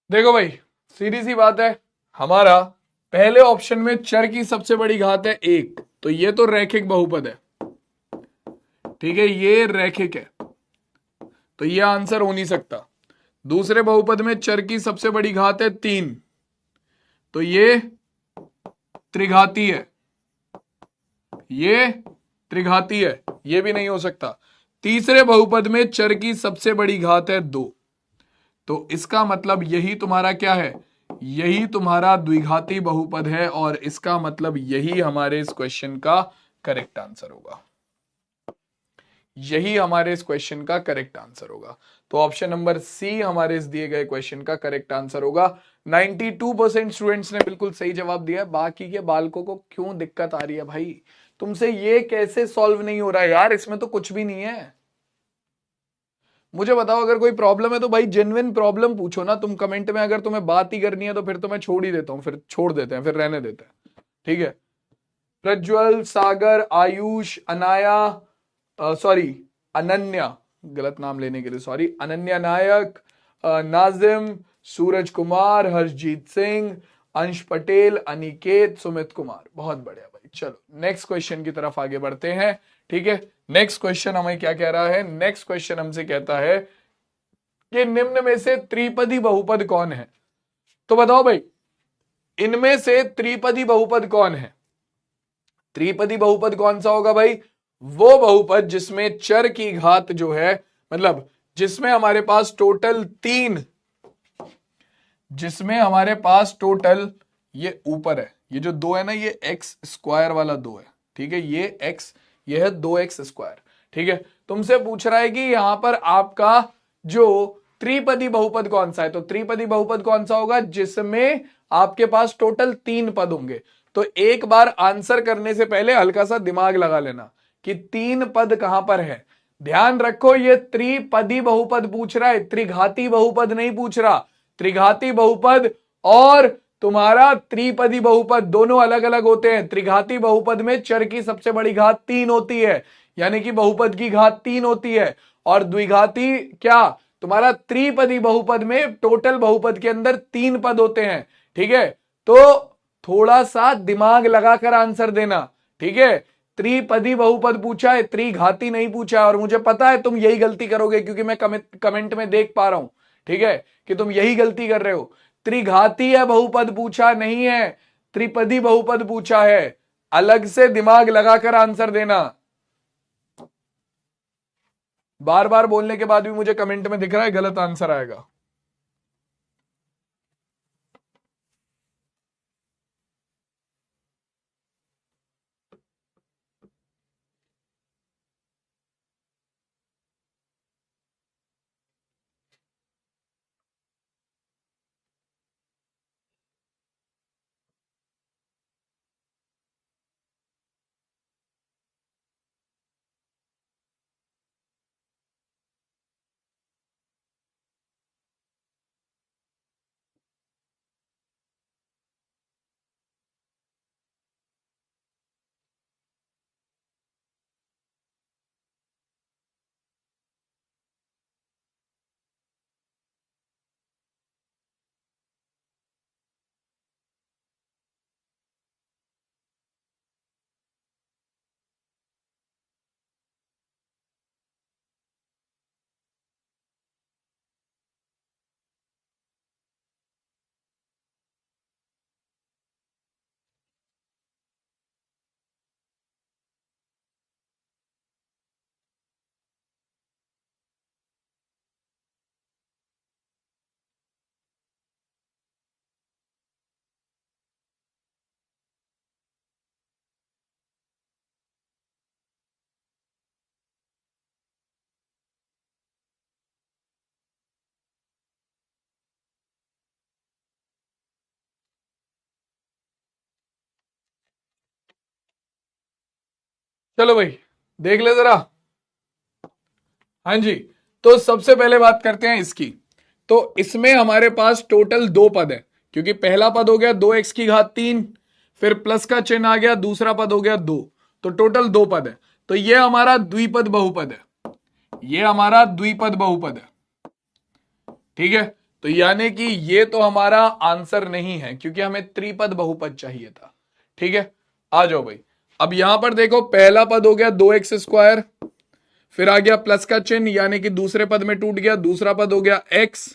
देखो भाई, सीधी सी बात है, हमारा पहले ऑप्शन में चर की सबसे बड़ी घात है 1, तो ये तो रैखिक बहुपद है। ठीक है, ये रैखिक है, तो ये आंसर हो नहीं सकता। दूसरे बहुपद में चर की सबसे बड़ी घात है 3, तो ये त्रिघाती है, ये त्रिघाती है, ये भी नहीं हो सकता। तीसरे बहुपद में चर की सबसे बड़ी घात है 2, तो इसका मतलब यही तुम्हारा क्या है? यही तुम्हारा द्विघाती बहुपद है, और इसका मतलब यही हमारे इस क्वेश्चन का करेक्ट आंसर होगा। यही हमारे इस क्वेश्चन का करेक्ट आंसर होगा। तो ऑप्शन नंबर सी हमारे इस दिए गए क्वेश्चन का करेक्ट आंसर होगा। 92% स्टूडेंट्स ने बिल्कुल सही जवाब दिया है। बाकी के बालकों को क्यों दिक्कत आ रही है भाई? तुमसे ये कैसे सॉल्व नहीं हो रहा है यार? इसमें तो कुछ भी नहीं है। मुझे बताओ, अगर कोई प्रॉब्लम है तो भाई जेन्युइन प्रॉब्लम पूछो ना तुम कमेंट में। अगर तुम्हें बात ही करनी है तो फिर तो मैं छोड़ ही देता हूं, फिर छोड़ देते हैं, फिर रहने देते हैं। ठीक है, प्रज्वल, सागर, आयुष, अनाया, सॉरी अनन्या, गलत नाम लेने के लिए सॉरी, अनन्या नायक, नाजिम, सूरज कुमार, हर्षजीत सिंह, अंश पटेल, अनिकेत, सुमित कुमार। बहुत बढ़िया भाई, चलो नेक्स्ट क्वेश्चन की तरफ आगे बढ़ते हैं। ठीक है, नेक्स्ट क्वेश्चन हमें क्या कह रहा है? नेक्स्ट क्वेश्चन हमसे कहता है कि निम्न में से त्रिपदी बहुपद कौन है? तो बताओ भाई, इनमें से त्रिपदी बहुपद कौन है? त्रिपदी बहुपद कौन सा होगा भाई? वो बहुपद जिसमें चर की घात जो है, मतलब जिसमें हमारे पास टोटल 3, जिसमें हमारे पास टोटल, ये ऊपर है, ये जो 2 है ना, ये एक्स स्क्वायर वाला 2 है। ठीक है, ये एक्स, ये है 2x स्क्वायर। ठीक है, तुमसे पूछ रहा है कि यहां पर आपका जो त्रिपदी बहुपद कौन सा है? तो त्रिपदी बहुपद कौन सा होगा? जिसमें आपके पास टोटल 3 पद होंगे। तो एक बार आंसर करने से पहले हल्का सा दिमाग लगा लेना कि 3 पद कहां पर है। ध्यान रखो, ये त्रिपदी बहुपद पूछ रहा है, त्रिघाती बहुपद नहीं पूछ रहा। त्रिघाती बहुपद और तुम्हारा त्रिपदी बहुपद दोनों अलग अलग होते हैं। त्रिघाती बहुपद में चर की सबसे बड़ी घात 3 होती है, यानी कि बहुपद की घात 3 होती है। और द्विघाती क्या? तुम्हारा त्रिपदी बहुपद में टोटल बहुपद के अंदर 3 पद होते हैं। ठीक है, तो थोड़ा सा दिमाग लगाकर आंसर देना। ठीक है, त्रिपदी बहुपद पूछा है, त्रिघाती नहीं पूछा है। और मुझे पता है तुम यही गलती करोगे, क्योंकि मैं कमेंट में देख पा रहा हूं। ठीक है, कि तुम यही गलती कर रहे हो। त्रिघातीय बहुपद पूछा नहीं है, त्रिपदी बहुपद पूछा है। अलग से दिमाग लगाकर आंसर देना। बार बार बोलने के बाद भी मुझे कमेंट में दिख रहा है गलत आंसर आएगा। चलो भाई देख ले जरा। हाँ जी, तो सबसे पहले बात करते हैं इसकी। तो इसमें हमारे पास टोटल दो पद है, क्योंकि पहला पद हो गया 2x की घात 3, फिर प्लस का चिन्ह आ गया, दूसरा पद हो गया 2, तो टोटल दो पद है। तो ये हमारा द्विपद बहुपद है, ये हमारा द्विपद बहुपद है। ठीक है, तो यानी कि ये तो हमारा आंसर नहीं है, क्योंकि हमें त्रिपद बहुपद चाहिए था। ठीक है, आ जाओ भाई। अब यहां पर देखो, पहला पद हो गया 2x², फिर आ गया प्लस का चिन्ह, यानी कि दूसरे पद में टूट गया, दूसरा पद हो गया x,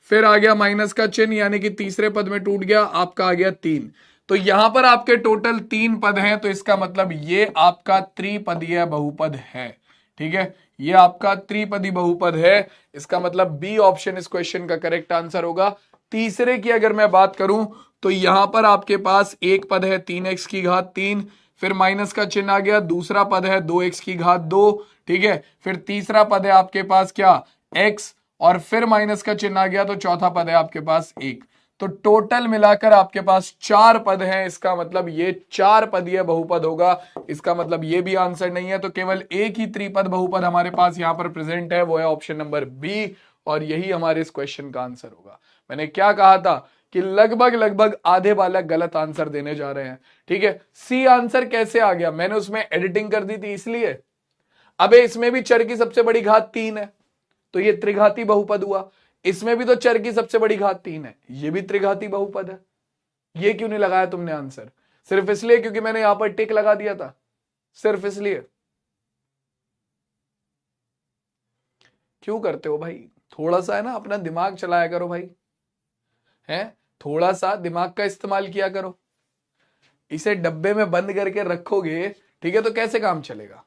फिर आ गया माइनस का चिन्ह, यानी कि तीसरे पद में टूट गया, आपका आ गया 3। तो यहां पर आपके टोटल 3 पद हैं, तो इसका मतलब ये आपका त्रिपदीय बहुपद है। ठीक है, ये आपका त्रिपदी बहुपद है। इसका मतलब बी ऑप्शन इस क्वेश्चन का करेक्ट आंसर होगा। तीसरे की अगर मैं बात करूं, तो यहां पर आपके पास एक पद है 3x की घात 3, फिर माइनस का चिन्ह आ गया, दूसरा पद है 2x की घात 2। ठीक है, फिर तीसरा पद है आपके पास क्या, x, और फिर माइनस का चिन्ह आ गया, तो चौथा पद है आपके पास 1। तो टोटल मिलाकर आपके पास 4 पद हैं। इसका मतलब ये 4 पदीय बहुपद होगा। इसका मतलब ये भी आंसर नहीं है, तो केवल एक ही त्रिपद बहुपद हमारे पास यहां पर प्रेजेंट है, वो है ऑप्शन नंबर बी, और यही हमारे इस क्वेश्चन का आंसर होगा। मैंने क्या कहा था कि लगभग लगभग आधे बालक गलत आंसर देने जा रहे हैं। ठीक है, सी आंसर कैसे आ गया, मैंने उसमें एडिटिंग कर दी थी इसलिए। अबे इसमें भी चर की सबसे बड़ी घात 3 है, तो ये त्रिघाती बहुपद हुआ। इसमें भी तो चर की सबसे बड़ी घात 3 है, ये भी त्रिघाती बहुपद है। ये क्यों नहीं लगाया तुमने आंसर? सिर्फ इसलिए क्योंकि मैंने यहां पर टिक लगा दिया था, सिर्फ इसलिए? क्यों करते हो भाई? थोड़ा सा है ना अपना दिमाग चलाया करो भाई, है, थोड़ा सा दिमाग का इस्तेमाल किया करो। इसे डब्बे में बंद करके रखोगे, ठीक है, तो कैसे काम चलेगा?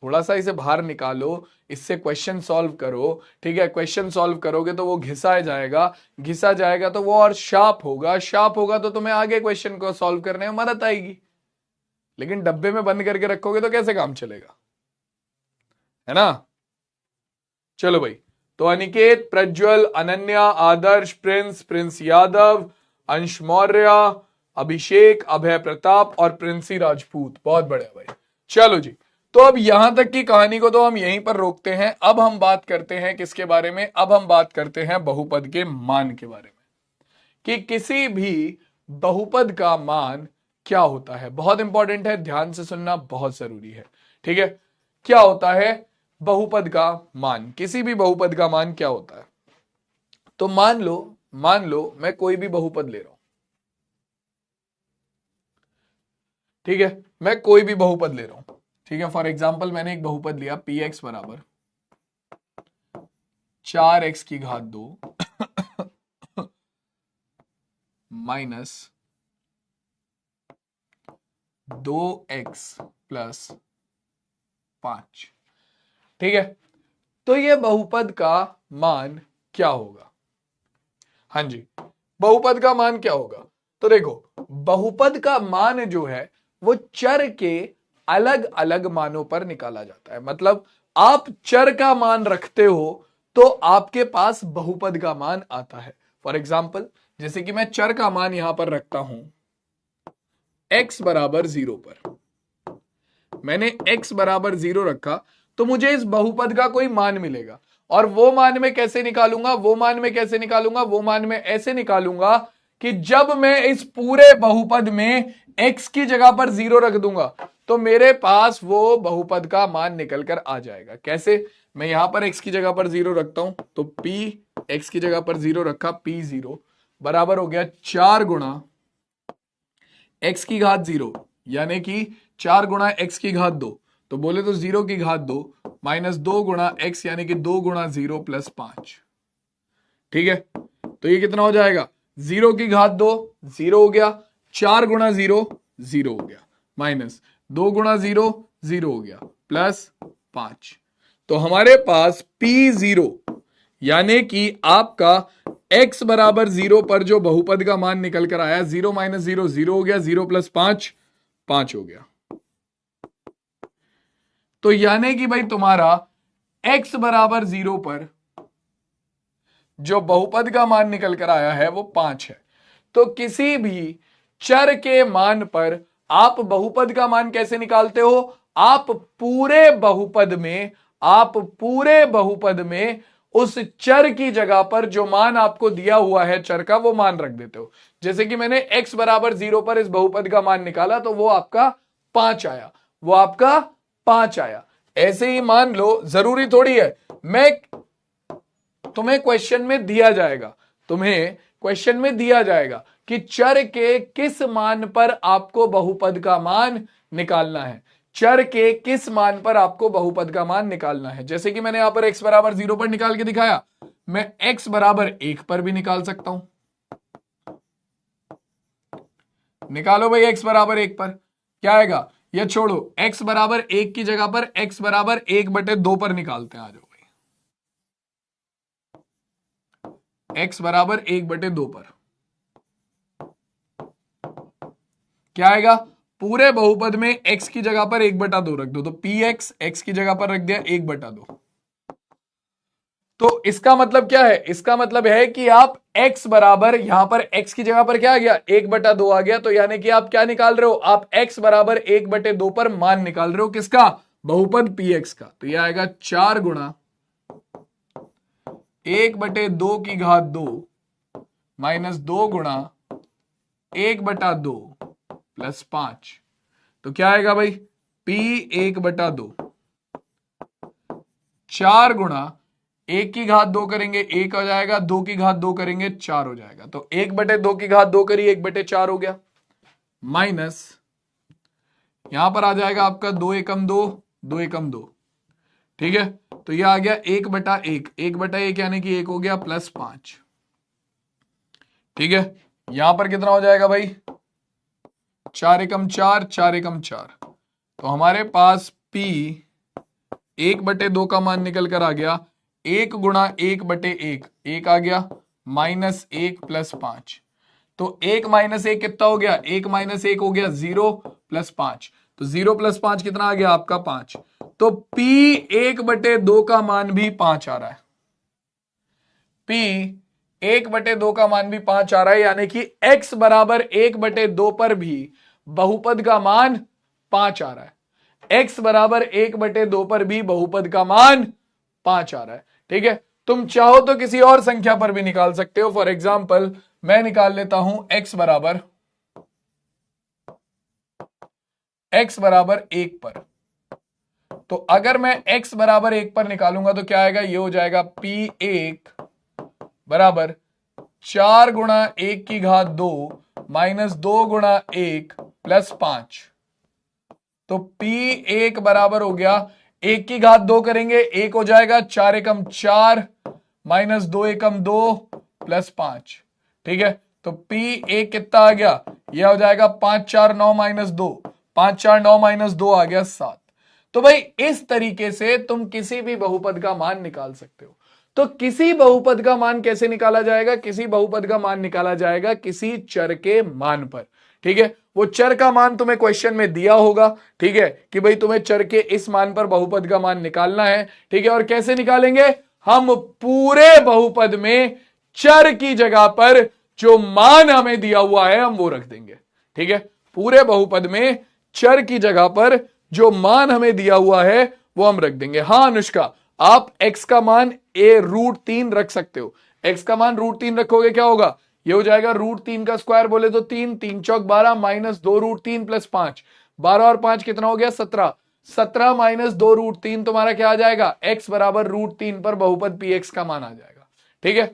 थोड़ा सा इसे बाहर निकालो, इससे क्वेश्चन सॉल्व करो। ठीक है, क्वेश्चन सॉल्व करोगे तो वो घिसा जाएगा, घिसा जाएगा तो वो और शार्प होगा, शार्प होगा तो तुम्हें आगे क्वेश्चन को सॉल्व करने में मदद आएगी। लेकिन डब्बे में बंद करके रखोगे तो कैसे काम चलेगा, है ना? चलो भाई, तो अनिकेत, प्रज्वल, अनन्या, आदर्श, प्रिंस, प्रिंस यादव, अंश मौर्य, अभिषेक, अभय प्रताप और प्रिंसी राजपूत, बहुत बढ़िया भाई। चलो जी, तो अब यहां तक की कहानी को तो हम यहीं पर रोकते हैं। अब हम बात करते हैं किसके बारे में? अब हम बात करते हैं बहुपद के मान के बारे में, कि किसी भी बहुपद का मान क्या होता है। बहुत इंपॉर्टेंट है, ध्यान से सुनना बहुत जरूरी है। ठीक है, क्या होता है बहुपद का मान? किसी भी बहुपद का मान क्या होता है? तो मान लो मैं कोई भी बहुपद ले रहा हूं। ठीक है, मैं कोई भी बहुपद ले रहा हूं। ठीक है, फॉर एग्जाम्पल मैंने एक बहुपद लिया पी एक्स बराबर 4x की घात 2 माइनस 2x प्लस 5। ठीक है, तो ये बहुपद का मान क्या होगा? हाँ जी, बहुपद का मान क्या होगा? तो देखो, बहुपद का मान जो है वो चर के अलग अलग मानों पर निकाला जाता है। मतलब आप चर का मान रखते हो तो आपके पास बहुपद का मान आता है। फॉर एग्जाम्पल, जैसे कि मैं चर का मान यहां पर रखता हूं x बराबर 0 पर, मैंने x बराबर 0 रखा तो मुझे इस बहुपद का कोई मान मिलेगा। और वो मान मैं कैसे निकालूंगा? वो मान मैं ऐसे निकालूंगा कि जब मैं इस पूरे बहुपद में x की जगह पर 0 रख दूंगा तो मेरे पास वो बहुपद का मान निकल कर आ जाएगा। कैसे? मैं यहां पर x की जगह पर 0 रखता हूं तो p, x की जगह पर 0 रखा, p0 बराबर हो गया 4 गुणा x की घात 0, यानी कि 4 गुणा x की घात 2, तो बोले तो 0 की घात 2 माइनस 2 गुणा x, यानी कि 2 गुणा 0 प्लस 5। ठीक है, तो ये कितना हो जाएगा? 0 की घात 2 0 हो गया, 4 गुणा 0 0 हो गया, माइनस 2 गुणा 0 0 हो गया, प्लस 5। तो हमारे पास p0 यानी कि आपका x बराबर 0 पर जो बहुपद का मान निकल कर आया, 0 माइनस 0 0 हो गया, 0 प्लस 5 5 हो गया। तो यानी कि भाई तुम्हारा x बराबर 0 पर जो बहुपद का मान निकल कर आया है वो 5 है। तो किसी भी चर के मान पर आप बहुपद का मान कैसे निकालते हो? आप पूरे बहुपद में उस चर की जगह पर जो मान आपको दिया हुआ है चर का, वो मान रख देते हो। जैसे कि मैंने x बराबर 0 पर इस बहुपद का मान निकाला तो वो आपका 5 आया, ऐसे ही मान लो। जरूरी थोड़ी है, तुम्हें क्वेश्चन में दिया जाएगा कि चर के किस मान पर आपको बहुपद का मान निकालना है, जैसे कि मैंने यहां पर x बराबर 0 पर निकाल के दिखाया, मैं x बराबर 1 पर भी निकाल सकता हूं। निकालो भाई, x बराबर 1 पर क्या आएगा? ये छोड़ो, x बराबर 1 की जगह पर x बराबर 1/2 पर निकालते हैं। आ जाओ भाई, x बराबर 1/2 पर क्या आएगा? पूरे बहुपद में x की जगह पर 1/2 रख दो, तो px x की जगह पर रख दिया 1/2। तो इसका मतलब क्या है? इसका मतलब है कि आप x बराबर, यहां पर x की जगह पर क्या आ गया? 1/2 आ गया। तो यानी कि आप क्या निकाल रहे हो? आप x बराबर 1/2 पर मान निकाल रहे हो। किसका? बहुपद px का। तो यह आएगा 4 गुणा 1/2 की घात 2 माइनस 2 गुणा 1/2 प्लस 5। तो क्या आएगा भाई? p 1/2, 4 गुणा 1 की घात 2 करेंगे 1 हो जाएगा, 2 की घात 2 करेंगे 4 हो जाएगा। तो 1/2 की घात 2 करी 1/4 हो गया, माइनस यहां पर आ जाएगा आपका 2 एकम 2, 2 एकम 2। ठीक है, तो यह आ गया 1/1, 1/1 यानी कि 1 हो गया, प्लस 5। ठीक है, यहां पर कितना हो जाएगा भाई? 4 एकम 4, 4 एकम 4। तो हमारे पास p 1/2 का मान निकल कर आ गया 1 गुणा 1/1, 1 आ गया, माइनस 1 प्लस 5। तो 1 माइनस 1 कितना हो गया? 1 माइनस 1 हो गया 0 प्लस 5। तो 0 प्लस 5 कितना आ गया आपका? 5। तो p 1/2 का मान भी 5 आ रहा है। p 1/2 का मान भी 5 आ रहा है, यानी कि x बराबर 1/2 पर भी बहुपद का मान 5 आ रहा है। x बराबर 1/2 पर भी बहुपद का मान 5 आ रहा है। ठीक है, तुम चाहो तो किसी और संख्या पर भी निकाल सकते हो। फॉर एग्जाम्पल मैं निकाल लेता हूं x बराबर 1 पर। तो अगर मैं x बराबर 1 पर निकालूंगा तो क्या आएगा? ये हो जाएगा p1 बराबर 4 गुणा 1 की घात 2 माइनस 2 गुणा 1 प्लस 5। तो p1 बराबर हो गया, 1 की घात 2 करेंगे 1 हो जाएगा, 4 एकम 4 माइनस 2 एकम 2 प्लस 5। ठीक है, तो पी ए कितना आ गया, यह हो जाएगा 5 4 9 माइनस 2, 5 4 9 माइनस 2 आ गया 7। तो भाई इस तरीके से तुम किसी भी बहुपद का मान निकाल सकते हो। तो किसी बहुपद का मान कैसे निकाला जाएगा, किसी बहुपद का मान निकाला जाएगा किसी चर के मान पर। ठीक है, वो चर का मान तुम्हें क्वेश्चन में दिया होगा। ठीक है, कि भाई तुम्हें चर के इस मान पर बहुपद का मान निकालना है। ठीक है, और कैसे निकालेंगे, हम पूरे बहुपद में चर की जगह पर जो मान हमें दिया हुआ है हम वो रख देंगे। ठीक है, पूरे बहुपद में चर की जगह पर जो मान हमें दिया हुआ है वो हम रख देंगे। हां अनुष्का, आप x का मान √3 रख सकते हो। x का मान √3 रखोगे क्या होगा, ये हो जाएगा √3 का स्क्वायर बोले तो 3, 3 चौक 12 माइनस 2√3 प्लस 5, 12 और 5 कितना हो गया 17, 17 माइनस 2√3 तुम्हारा क्या आ जाएगा, x बराबर √3 पर बहुपद px का मान आ जाएगा। ठीक है,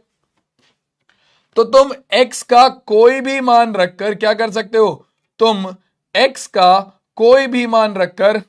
तो तुम x का कोई भी मान रखकर क्या कर सकते हो, तुम x का कोई भी मान रखकर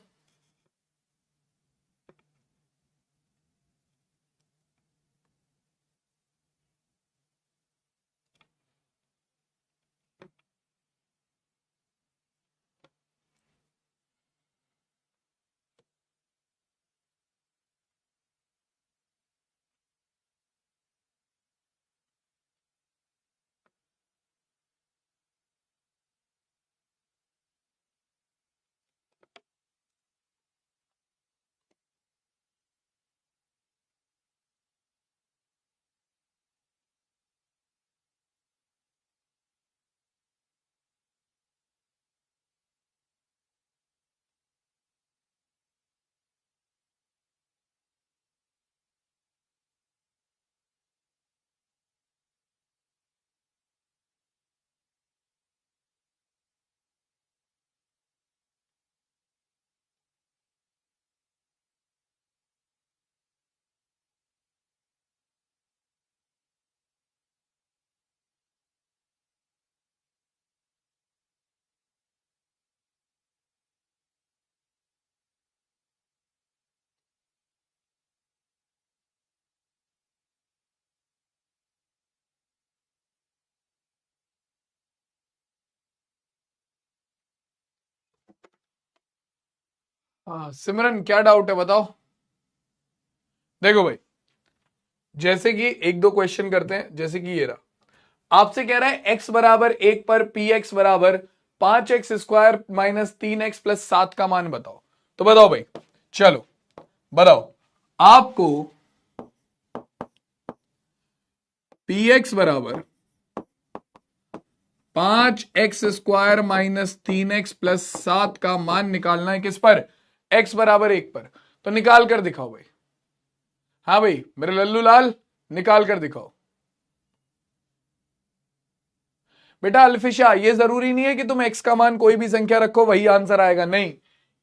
सिमरन क्या डाउट है बताओ। देखो भाई, जैसे कि एक दो क्वेश्चन करते हैं, जैसे कि ये रहा, आपसे कह रहा है x बराबर 1 पर पी एक्स बराबर 5x² माइनस 3x प्लस 7 का मान बताओ। तो बताओ भाई, चलो बताओ, आपको पी एक्स बराबर 5x² माइनस 3x प्लस 7 का मान निकालना है किस पर, x बराबर 1 पर। तो निकाल कर दिखाओ भाई। हाँ भाई मेरे लल्लू लाल, निकाल कर दिखाओ। बेटा अल्फिशा, ये जरूरी नहीं है कि तुम x का मान कोई भी संख्या रखो वही आंसर आएगा, नहीं।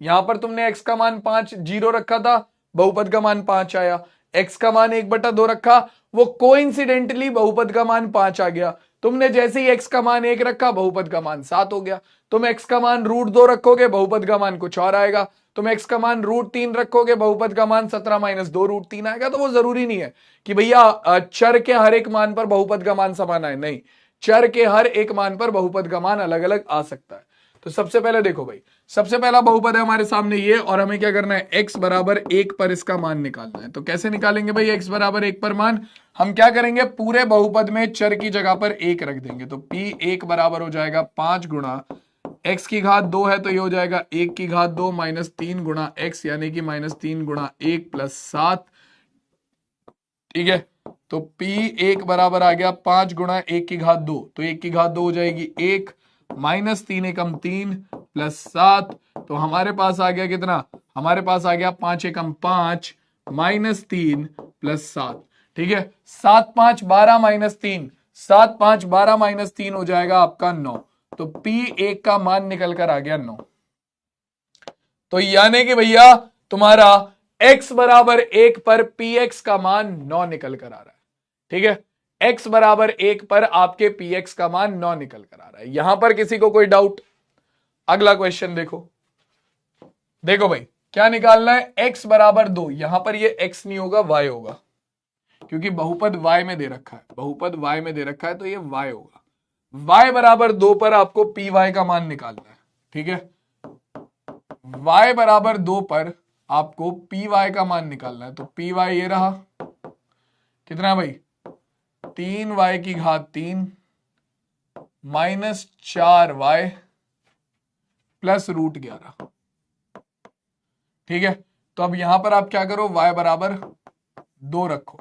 यहां पर तुमने x का मान 5 0 रखा था, बहुपद का मान 5 आया। x का मान 1/2 रखा, वो कोइंसिडेंटली बहुपद का मान 5 आ गया। तुमने जैसे ही x का मान 1 रखा, बहुपद का मान 7 हो गया। तुम x का मान √2 रखोगे, बहुपद का मान कुछ और आएगा। तुम x का मान √3 रखोगे, बहुपद का मान 17 माइनस 2 √3 आएगा। तो वो जरूरी नहीं है कि भैया चर के हर एक मान पर बहुपद का मान समान आए, नहीं, चर के हर एक मान पर बहुपद का मान अलग अलग आ सकता है। तो सबसे पहले देखो भाई, सबसे पहला बहुपद है हमारे सामने ये, और हमें क्या करना है, x बराबर 1 पर इसका मान निकालना है। तो कैसे निकालेंगे भाई x बराबर 1 पर मान, हम क्या करेंगे, पूरे बहुपद में चर की जगह पर 1 रख देंगे। तो p1 बराबर हो जाएगा 5 गुणा x की घात 2 है तो ये हो जाएगा 1 की घात 2 माइनस 3 गुणा x, यानी कि माइनस 3 गुणा 1 प्लस 7। ठीक है, तो p1 बराबर आ गया 5 गुणा 1 की घात 2, तो 1 की घात 2 हो जाएगी 1 माइनस 3 एकम 3 प्लस 7। तो हमारे पास आ गया कितना, हमारे पास आ गया 5 एकम 5 माइनस 3 प्लस 7। ठीक है, 7 5 12 माइनस 3, 7 5 12 माइनस 3 हो जाएगा आपका 9। तो p1 का मान निकल कर आ गया 9। तो यानी कि भैया तुम्हारा x बराबर 1 पर px का मान 9 निकल कर आ रहा है। ठीक है, x बराबर 1 पर आपके px का मान 9 निकल कर आ रहा है। यहां पर किसी को कोई डाउट। अगला क्वेश्चन देखो, देखो भाई क्या निकालना है, x बराबर 2, यहां पर ये x नहीं होगा y होगा। क्योंकि बहुपद y में दे रखा है, बहुपद y में दे रखा है तो ये y होगा। y बराबर 2 पर आपको पी वाई का मान निकालना है, ठीक है। y बराबर 2 पर आपको पी वाई का मान निकालना है, तो पी वाई ये रहा, कितना भाई 3y की घात 3 माइनस 4y प्लस रूट 11, ठीक है। तो अब यहां पर आप क्या करो, y बराबर 2 रखो,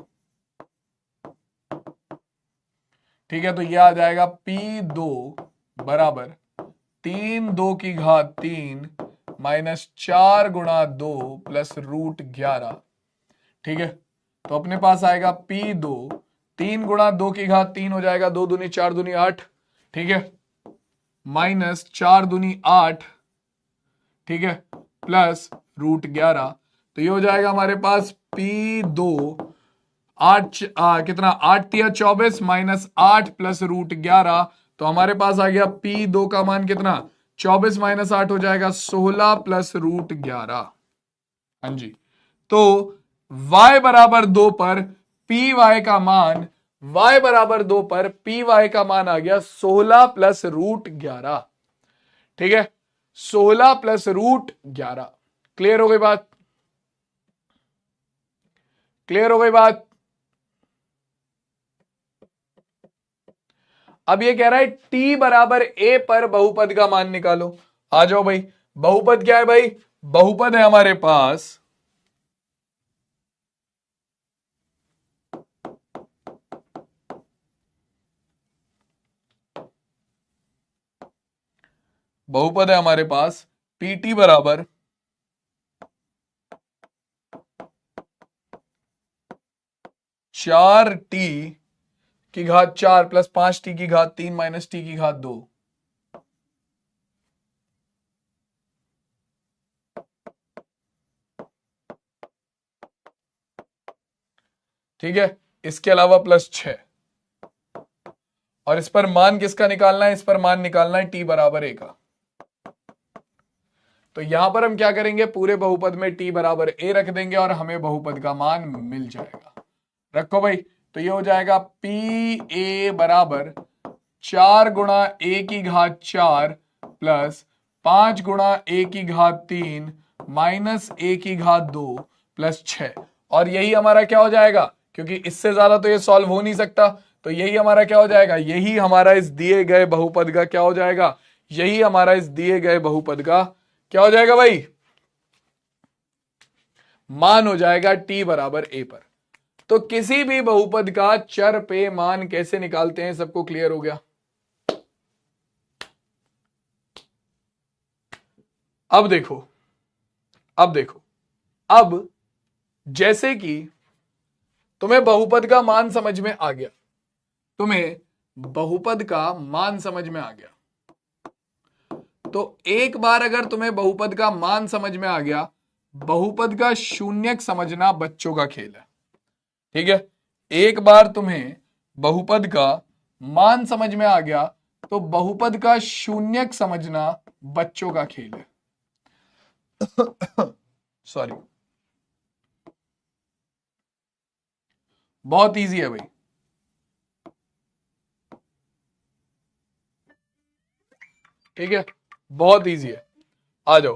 ठीक है। तो यह आ जाएगा P2 बराबर 3 2 की घात 3 माइनस 4 गुणा 2 प्लस रूट 11, ठीक है। तो अपने पास आएगा P2 3 गुणा 2 की घात 3 हो जाएगा 2 दूनी 4 दूनी 8, ठीक है, माइनस 4 दूनी 8, ठीक है, प्लस रूट 11। तो ये हो जाएगा हमारे पास P2 कितना 8 तिया 24 माइनस 8 प्लस रूट 11। तो हमारे पास आ गया P2 का मान कितना 24 माइनस 8 हो जाएगा 16 प्लस रूट 11। हाँ जी, तो y बराबर 2 पर पी वाई का मान, y बराबर 2 पर पी वाई का मान आ गया 16 प्लस रूट 11, ठीक है, 16 प्लस रूट 11। क्लियर हो गई बात, क्लियर हो गई बात। अब ये कह रहा है t बराबर a पर बहुपद का मान निकालो। आ जाओ भाई, बहुपद क्या है भाई, बहुपद है हमारे पास बहुपद है हमारे पास pt बराबर 4t की घात 4 प्लस 5t की घात 3 माइनस t की घात 2। ठीक है, इसके अलावा प्लस 6, और इस पर मान किसका निकालना है, इस पर मान निकालना है t बराबर a का। तो यहां पर हम क्या करेंगे, पूरे बहुपद में t बराबर a रख देंगे और हमें बहुपद का मान मिल जाएगा। रखो भाई, तो ये हो जाएगा पी ए बराबर 4 गुणा a की घात 4 प्लस 5 गुणा a की घात 3 माइनस a की घात 2 प्लस 6। और यही हमारा क्या हो जाएगा, क्योंकि इससे ज्यादा तो ये सॉल्व हो नहीं सकता, तो यही हमारा क्या हो जाएगा, यही हमारा इस दिए गए बहुपद का क्या हो जाएगा, यही हमारा इस दिए गए बहुपद का क्या हो जाएगा भाई, मान हो जाएगा t बराबर a पर। तो किसी भी बहुपद का चर पे मान कैसे निकालते हैं, सबको क्लियर हो गया। अब देखो, अब देखो, अब जैसे कि तुम्हें बहुपद का मान समझ में आ गया, तुम्हें बहुपद का मान समझ में आ गया, तो एक बार अगर तुम्हें बहुपद का मान समझ में आ गया, बहुपद का शून्यक समझना बच्चों का खेल है, ठीक है। एक बार तुम्हें बहुपद का मान समझ में आ गया तो बहुपद का शून्यक समझना बच्चों का खेल है। सॉरी, बहुत इजी है भाई, ठीक है, बहुत इजी है। आ जाओ,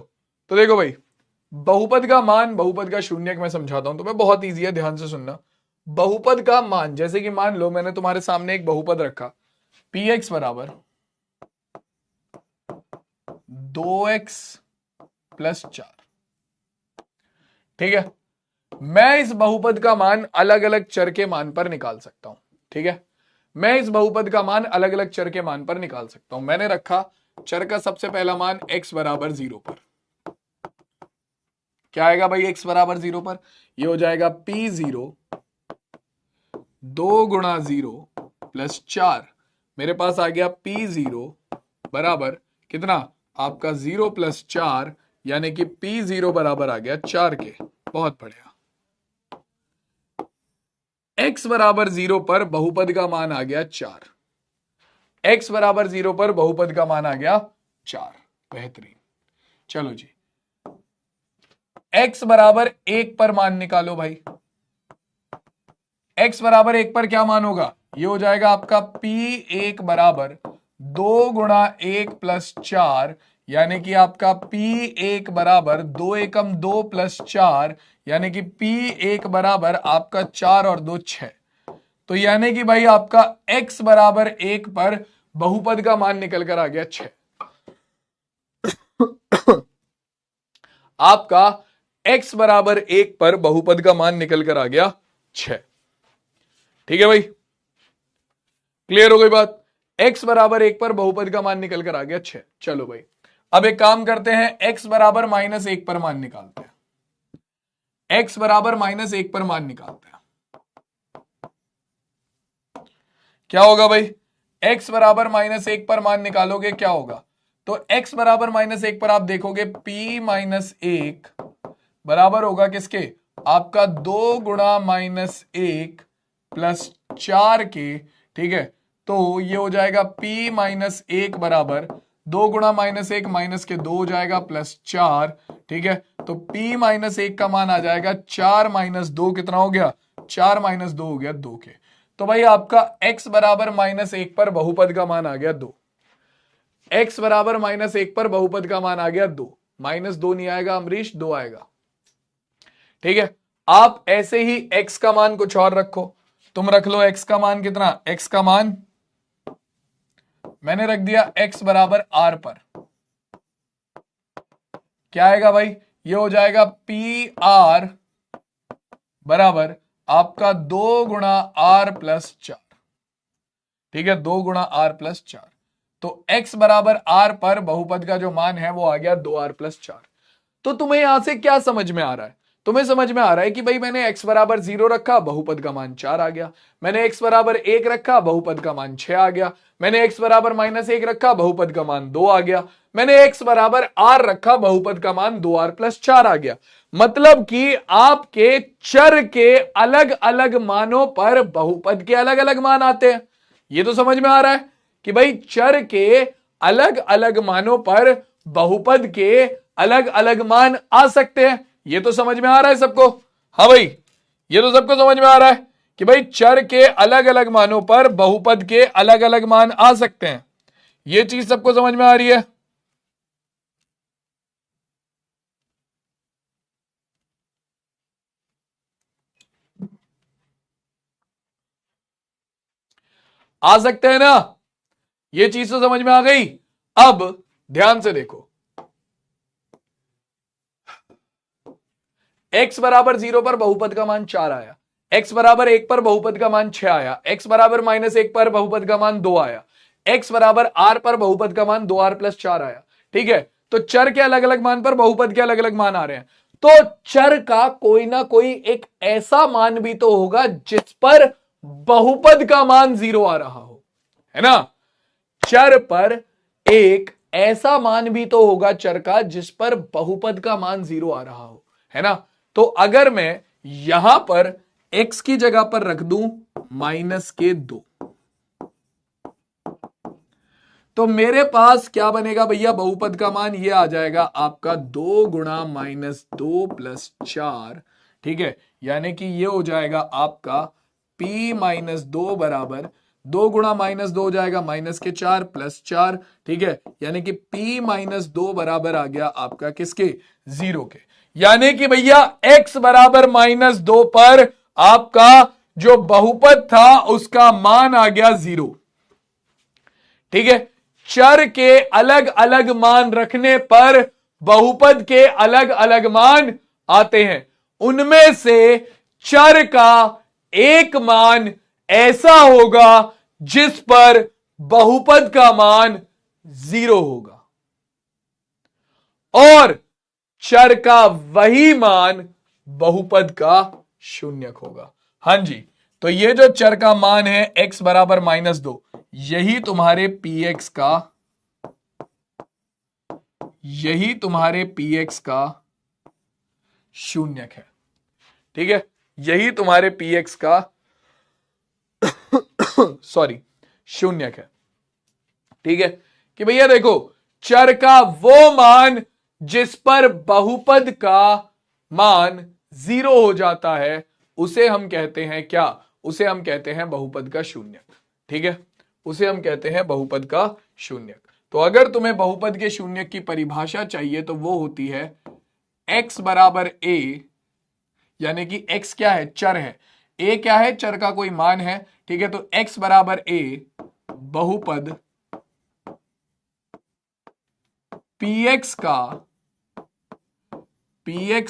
तो देखो भाई, बहुपद का मान, बहुपद का शून्यक मैं समझाता हूं तुम्हें, बहुत इजी है, ध्यान से सुनना। बहुपद का मान, जैसे कि मान लो मैंने तुम्हारे सामने एक बहुपद रखा px बराबर 2x प्लस 4, ठीक है। मैं इस बहुपद का मान अलग अलग चर के मान पर निकाल सकता हूं, ठीक है। मैं इस बहुपद का मान अलग अलग चर के मान पर निकाल सकता हूं। मैंने रखा चर का सबसे पहला मान x बराबर 0 पर, क्या आएगा भाई x बराबर 0 पर, ये हो जाएगा p0 2 गुणा 0 प्लस 4। मेरे पास आ गया p0 बराबर कितना, आपका 0 प्लस 4, यानी कि p0 बराबर आ गया 4 के। बहुत बढ़िया, x बराबर 0 पर बहुपद का मान आ गया 4, x बराबर 0 पर बहुपद का मान आ गया 4, बेहतरीन। चलो जी, x बराबर 1 पर मान निकालो भाई, x बराबर 1 पर क्या मान होगा, ये हो जाएगा आपका p1 बराबर 2 गुणा 1 प्लस 4, यानी कि आपका p1 बराबर 2 एकम 2 प्लस 4, यानी कि p1 बराबर आपका 4 और 2 6। तो यानी कि भाई आपका x बराबर 1 पर बहुपद का मान निकल कर आ गया 6। आपका x बराबर 1 पर बहुपद का मान निकल कर आ गया 6। ठीक है भाई, क्लियर हो गई बात। x बराबर 1 पर बहुपद का मान निकल कर आ गया 6। चलो भाई अब एक काम करते हैं, x बराबर -1 पर मान निकालते हैं। x बराबर -1 पर मान निकालते हैं, क्या होगा भाई, x बराबर -1 पर मान निकालोगे क्या होगा, तो x बराबर -1 पर आप देखोगे p-1 बराबर होगा किसके, आपका 2 गुणा -1 प्लस 4 के। ठीक है, तो ये हो जाएगा p-1 बराबर 2 गुणा -1 माइनस के 2 हो जाएगा प्लस 4। ठीक है, तो p-1 का मान आ जाएगा 4 - 2 कितना हो गया, 4 - 2 हो गया 2 के। तो भाई आपका x बराबर -1 पर बहुपद का मान आ गया 2। x बराबर -1 पर बहुपद का मान आ गया 2, -2 नहीं आएगा अमरीश, 2 आएगा। ठीक है, आप ऐसे ही x का मान कुछ और रखो, तुम रख लो x का मान कितना, x का मान मैंने रख दिया x बराबर r पर, क्या आएगा भाई, ये हो जाएगा pr बराबर आपका 2 गुणा r प्लस 4। ठीक है, 2 गुणा r प्लस 4, तो x बराबर r पर बहुपद का जो मान है वो आ गया 2r प्लस 4। तो तुम्हें यहां से क्या समझ में आ रहा है, तुम्हें समझ में आ रहा है कि भाई मैंने x बराबर 0 रखा, बहुपद का मान 4 आ गया। मैंने x बराबर 1 रखा, बहुपद का मान 6 आ गया। मैंने x बराबर -1 रखा, बहुपद का मान 2 आ गया। मैंने x बराबर r रखा, बहुपद का मान 2r प्लस 4 आ गया। मतलब कि आपके चर के अलग अलग मानों पर बहुपद के अलग अलग मान आते हैं। ये तो समझ में आ रहा है कि भाई चर के अलग अलग मानों पर बहुपद के अलग अलग मान आ सकते हैं। ये तो समझ में आ रहा है सबको, हाँ भाई, ये तो सबको समझ में आ रहा है कि भाई चर के अलग अलग मानों पर बहुपद के अलग अलग मान आ सकते हैं। ये चीज सबको समझ में आ रही है। आ सकते हैं ना, ये चीज तो समझ में आ गई। अब ध्यान से देखो, x बराबर 0 पर बहुपद का मान 4 आया, x बराबर 1 पर बहुपद का मान 6 आया, x बराबर -1 पर बहुपद का मान 2 आया, x बराबर r पर बहुपद का मान 2r प्लस 4 आया। ठीक है, तो चर के अलग अलग मान पर बहुपद के अलग अलग मान आ रहे हैं। तो चर का कोई ना कोई एक ऐसा मान भी तो होगा जिस पर बहुपद का मान 0 आ रहा हो, है ना। चर पर एक ऐसा मान भी तो होगा चर का जिस पर बहुपद का मान 0 आ रहा हो, है ना। तो अगर मैं यहां पर x की जगह पर रख दूं -2, तो मेरे पास क्या बनेगा भैया, बहुपद का मान ये आ जाएगा आपका 2 गुणा -2 प्लस 4। ठीक है, यानी कि ये हो जाएगा आपका p-2 बराबर 2 गुणा -2 हो जाएगा -4 प्लस 4। ठीक है, यानी कि p-2 बराबर आ गया आपका किसके, 0 के। यानी कि भैया x बराबर -2 पर आपका जो बहुपद था उसका मान आ गया 0। ठीक है, चर के अलग अलग मान रखने पर बहुपद के अलग अलग मान आते हैं। उनमें से चर का एक मान ऐसा होगा जिस पर बहुपद का मान 0 होगा और चर का वही मान बहुपद का शून्यक होगा। हां जी, तो ये जो चर का मान है x बराबर -2, यही तुम्हारे px का शून्यक है। ठीक है, यही तुम्हारे px का सॉरी शून्यक है। ठीक है, कि भैया देखो चर का वो मान जिस पर बहुपद का मान 0 हो जाता है उसे हम कहते हैं क्या, उसे हम कहते हैं बहुपद का शून्यक। ठीक है, उसे हम कहते हैं बहुपद का शून्यक। तो अगर तुम्हें बहुपद के शून्यक की परिभाषा चाहिए तो वो होती है x बराबर a, यानी कि x क्या है, चर है, a क्या है, चर का कोई मान है। ठीक है, तो x बराबर a बहुपद px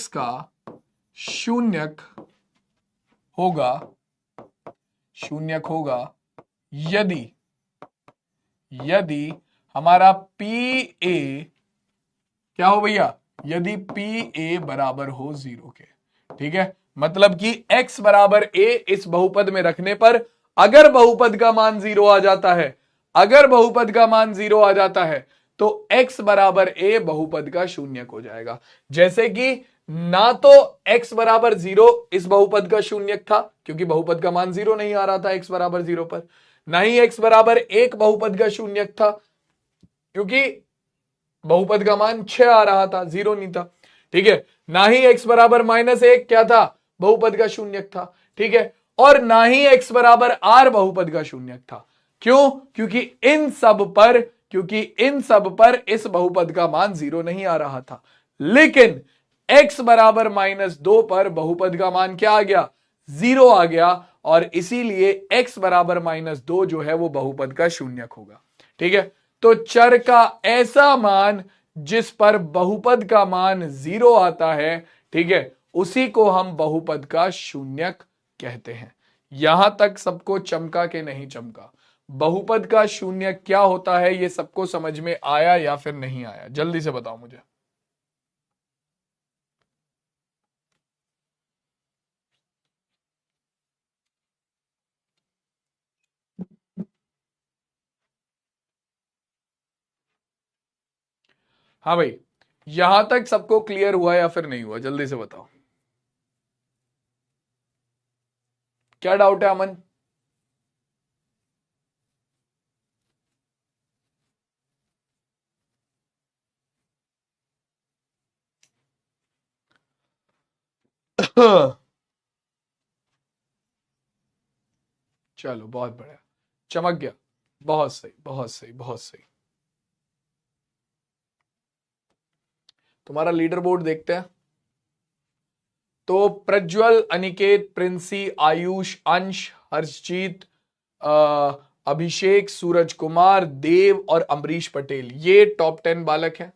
का शून्यक होगा यदि हमारा PA क्या हो भैया, यदि PA बराबर हो 0 के। ठीक है, मतलब कि x बराबर a इस बहुपद में रखने पर अगर बहुपद का मान 0 आ जाता है, तो x बराबर a बहुपद का शून्यक हो जाएगा। जैसे कि ना तो x बराबर 0 इस बहुपद का शून्यक था क्योंकि बहुपद का मान 0 नहीं आ रहा था x बराबर 0 पर, ना ही x बराबर 1 बहुपद का शून्यक था क्योंकि बहुपद का मान 6 आ रहा था, 0 नहीं था। ठीक है, ना ही x बराबर -1 क्या था, बहुपद का शून्यक था। ठीक है, और ना ही x बराबर r बहुपद का शून्यक था। क्यों, क्योंकि इन सब पर इस बहुपद का मान 0 नहीं आ रहा था। लेकिन x बराबर -2 पर बहुपद का मान क्या आ गया, 0 आ गया, और इसीलिए x बराबर -2 जो है वो बहुपद का शून्यक होगा। ठीक है, तो चर का ऐसा मान जिस पर बहुपद का मान 0 आता है, ठीक है, उसी को हम बहुपद का शून्यक कहते हैं। यहां तक सबको चमका के नहीं चमका? बहुपद का शून्यक क्या होता है ये सबको समझ में आया या फिर नहीं आया, जल्दी से बताओ मुझे। हाँ भाई, यहां तक सबको क्लियर हुआ या फिर नहीं हुआ, जल्दी से बताओ। क्या डाउट है अमन? चलो बहुत बढ़िया, चमक गया, बहुत सही, बहुत सही, बहुत सही। तुम्हारा लीडर बोर्ड देखते हैं। तो प्रज्वल, अनिकेत, प्रिंसी, आयुष, अंश, हर्षजीत, अभिषेक, सूरज कुमार, देव और अमरीश पटेल, ये टॉप 10 बालक हैं।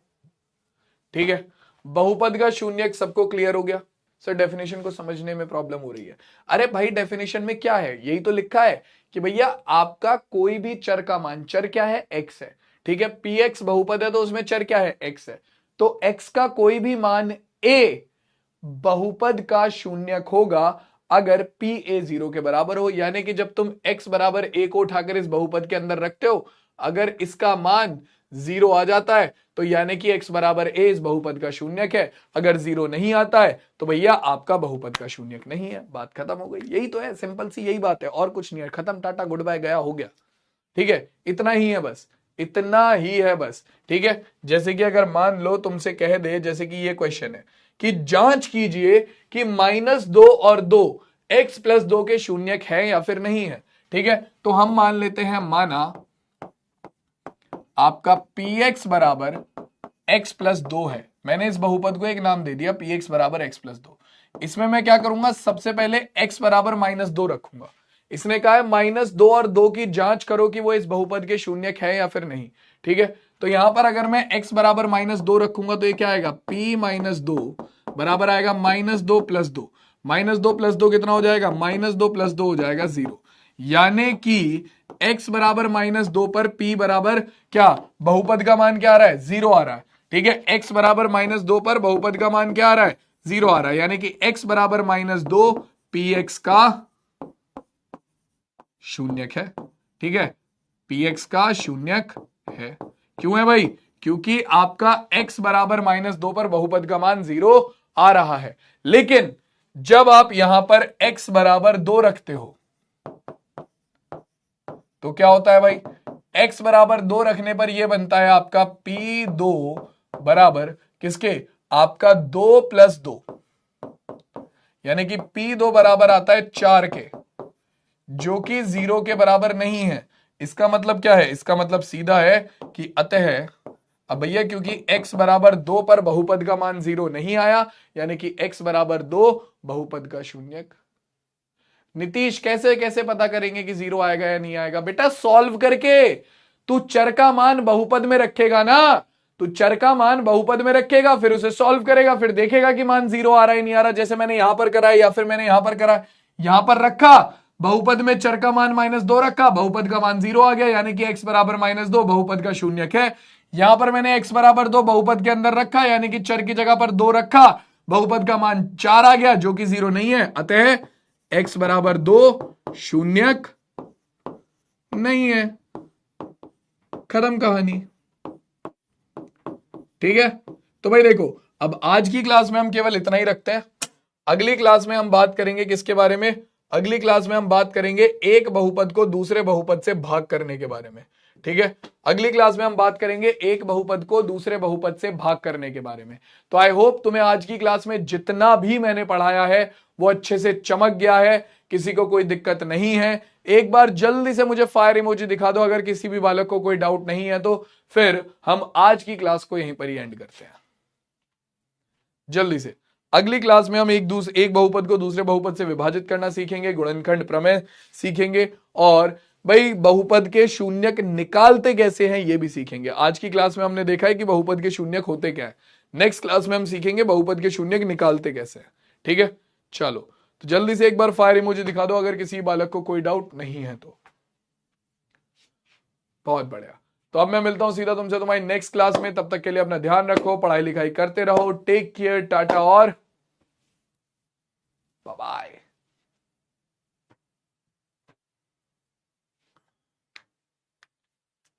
ठीक है, बहुपद का शून्यक सबको क्लियर हो गया? सर डेफिनेशन को समझने में प्रॉब्लम हो रही है। अरे भाई, डेफिनेशन में क्या है, यही तो लिखा है कि भैया आपका कोई भी चर का मान, चर क्या है, x है। ठीक है, px बहुपद है तो उसमें चर क्या है, x है। तो x का कोई भी मान a बहुपद का शून्यक होगा अगर PA 0 के बराबर हो। यानी कि जब तुम x बराबर a को उठाकर इस बहुपद के अंदर रखते हो, अगर इसका मान 0 आ जाता है तो यानी कि x बराबर a इस बहुपद का शून्यक है। अगर 0 नहीं आता है तो भैया आपका बहुपद का शून्यक नहीं है। बात खत्म हो गई, यही तो है, सिंपल सी यही बात है, और कुछ नहीं है। खत्म, टाटा गुड बाय, गया, हो गया। ठीक है, इतना ही है बस, इतना ही है बस। ठीक है, जैसे कि अगर मान लो तुमसे कह दे, जैसे कि ये क्वेश्चन है कि जांच कीजिए कि -2 और 2 x + 2 के शून्यक है या फिर नहीं है। ठीक है, तो हम मान लेते हैं, माना आपका px बराबर x + 2 है। मैंने इस बहुपद को एक नाम दे दिया, px बराबर x + 2। इसमें मैं क्या करूंगा, सबसे पहले x बराबर -2 रखूंगा। इसने कहा है -2 और 2 की जांच करो कि वो इस बहुपद के शून्यक है या फिर नहीं। ठीक है, तो यहां पर अगर मैं x बराबर -2 रखूंगा तो ये क्या आएगा, p - 2 बराबर आएगा -2 + 2। -2 + 2 कितना हो जाएगा, -2 + 2 हो जाएगा 0। यानी कि x बराबर -2 पर p बराबर क्या, बहुपद का मान क्या आ रहा है, 0 आ रहा है। ठीक है, x बराबर -2 पर बहुपद का मान क्या आ रहा है, 0 आ रहा है। यानी कि x बराबर -2 px का शून्यक है। ठीक है, px का शून्यक है। क्यों है भाई, क्योंकि आपका x बराबर -2 पर बहुपद का मान 0 आ रहा है। लेकिन जब आप यहां पर x बराबर 2 रखते हो तो क्या होता है भाई, x बराबर 2 रखने पर यह बनता है आपका p2 बराबर किसके, आपका 2 + 2, यानी कि p2 बराबर आता है 4 के। जो कि 0 के बराबर नहीं है। इसका मतलब क्या है? इसका मतलब सीधा है कि अतः, अब भैया क्योंकि x बराबर 2 पर बहुपद का मान 0 नहीं आया, यानी कि x बराबर 2 बहुपद का शून्यक। नीतीश कैसे कैसे पता करेंगे कि 0 आएगा या नहीं आएगा? बेटा सॉल्व करके। तू चर का मान बहुपद में रखेगा ना, तू चर का मान बहुपद में रखेगा, फिर उसे सॉल्व करेगा, फिर देखेगा कि मान 0 आ रहा है नहीं आ रहा। जैसे मैंने यहां पर करा है या फिर मैंने यहां पर करा, यहां पर रखा बहुपद में चर का मान -2 रखा, बहुपद का मान 0 आ गया, यानी कि x बराबर -2 बहुपद का शून्यक है। यहां पर मैंने x बराबर 2 बहुपद के अंदर रखा, यानी कि चर की जगह पर 2 रखा, बहुपद का मान 4 आ गया, जो कि 0 नहीं है। अतः x बराबर 2 शून्यक नहीं है। खत्म कहानी। ठीक है, तो भाई देखो, अब आज की क्लास में हम केवल इतना ही रखते हैं। अगली क्लास में हम बात करेंगे किसके बारे में? अगली क्लास में हम बात करेंगे एक बहुपद को दूसरे बहुपद से भाग करने के बारे में। ठीक है, अगली क्लास में हम बात करेंगे एक बहुपद को दूसरे बहुपद से भाग करने के बारे में। तो आई होप तुम्हें आज की क्लास में जितना भी मैंने पढ़ाया है वो अच्छे से चमक गया है, किसी को कोई दिक्कत नहीं है। एक बार जल्दी से मुझे फायर इमोजी दिखा दो अगर किसी भी बालक को कोई डाउट नहीं है, तो फिर हम आज की क्लास को यहीं पर ही एंड करते हैं। जल्दी से अगली क्लास में हम एक बहुपद को दूसरे बहुपद से विभाजित करना सीखेंगे, गुणनखंड प्रमेय सीखेंगे, और भाई बहुपद के शून्यक निकालते कैसे हैं ये भी सीखेंगे। आज की क्लास में हमने देखा है कि बहुपद के शून्यक होते क्या है, नेक्स्ट क्लास में हम सीखेंगे बहुपद के शून्यक निकालते कैसे हैं। ठीक है, चलो तो जल्दी से एक बार फायर इमोजी दिखा दो अगर किसी बालक को कोई डाउट नहीं है तो। बहुत बढ़िया, तो अब मैं मिलता हूं सीधा तुमसे तुम्हारी नेक्स्ट क्लास में। तब तक के लिए अपना ध्यान रखो, पढ़ाई लिखाई करते रहो, टेक केयर, टाटा और बाय बाय।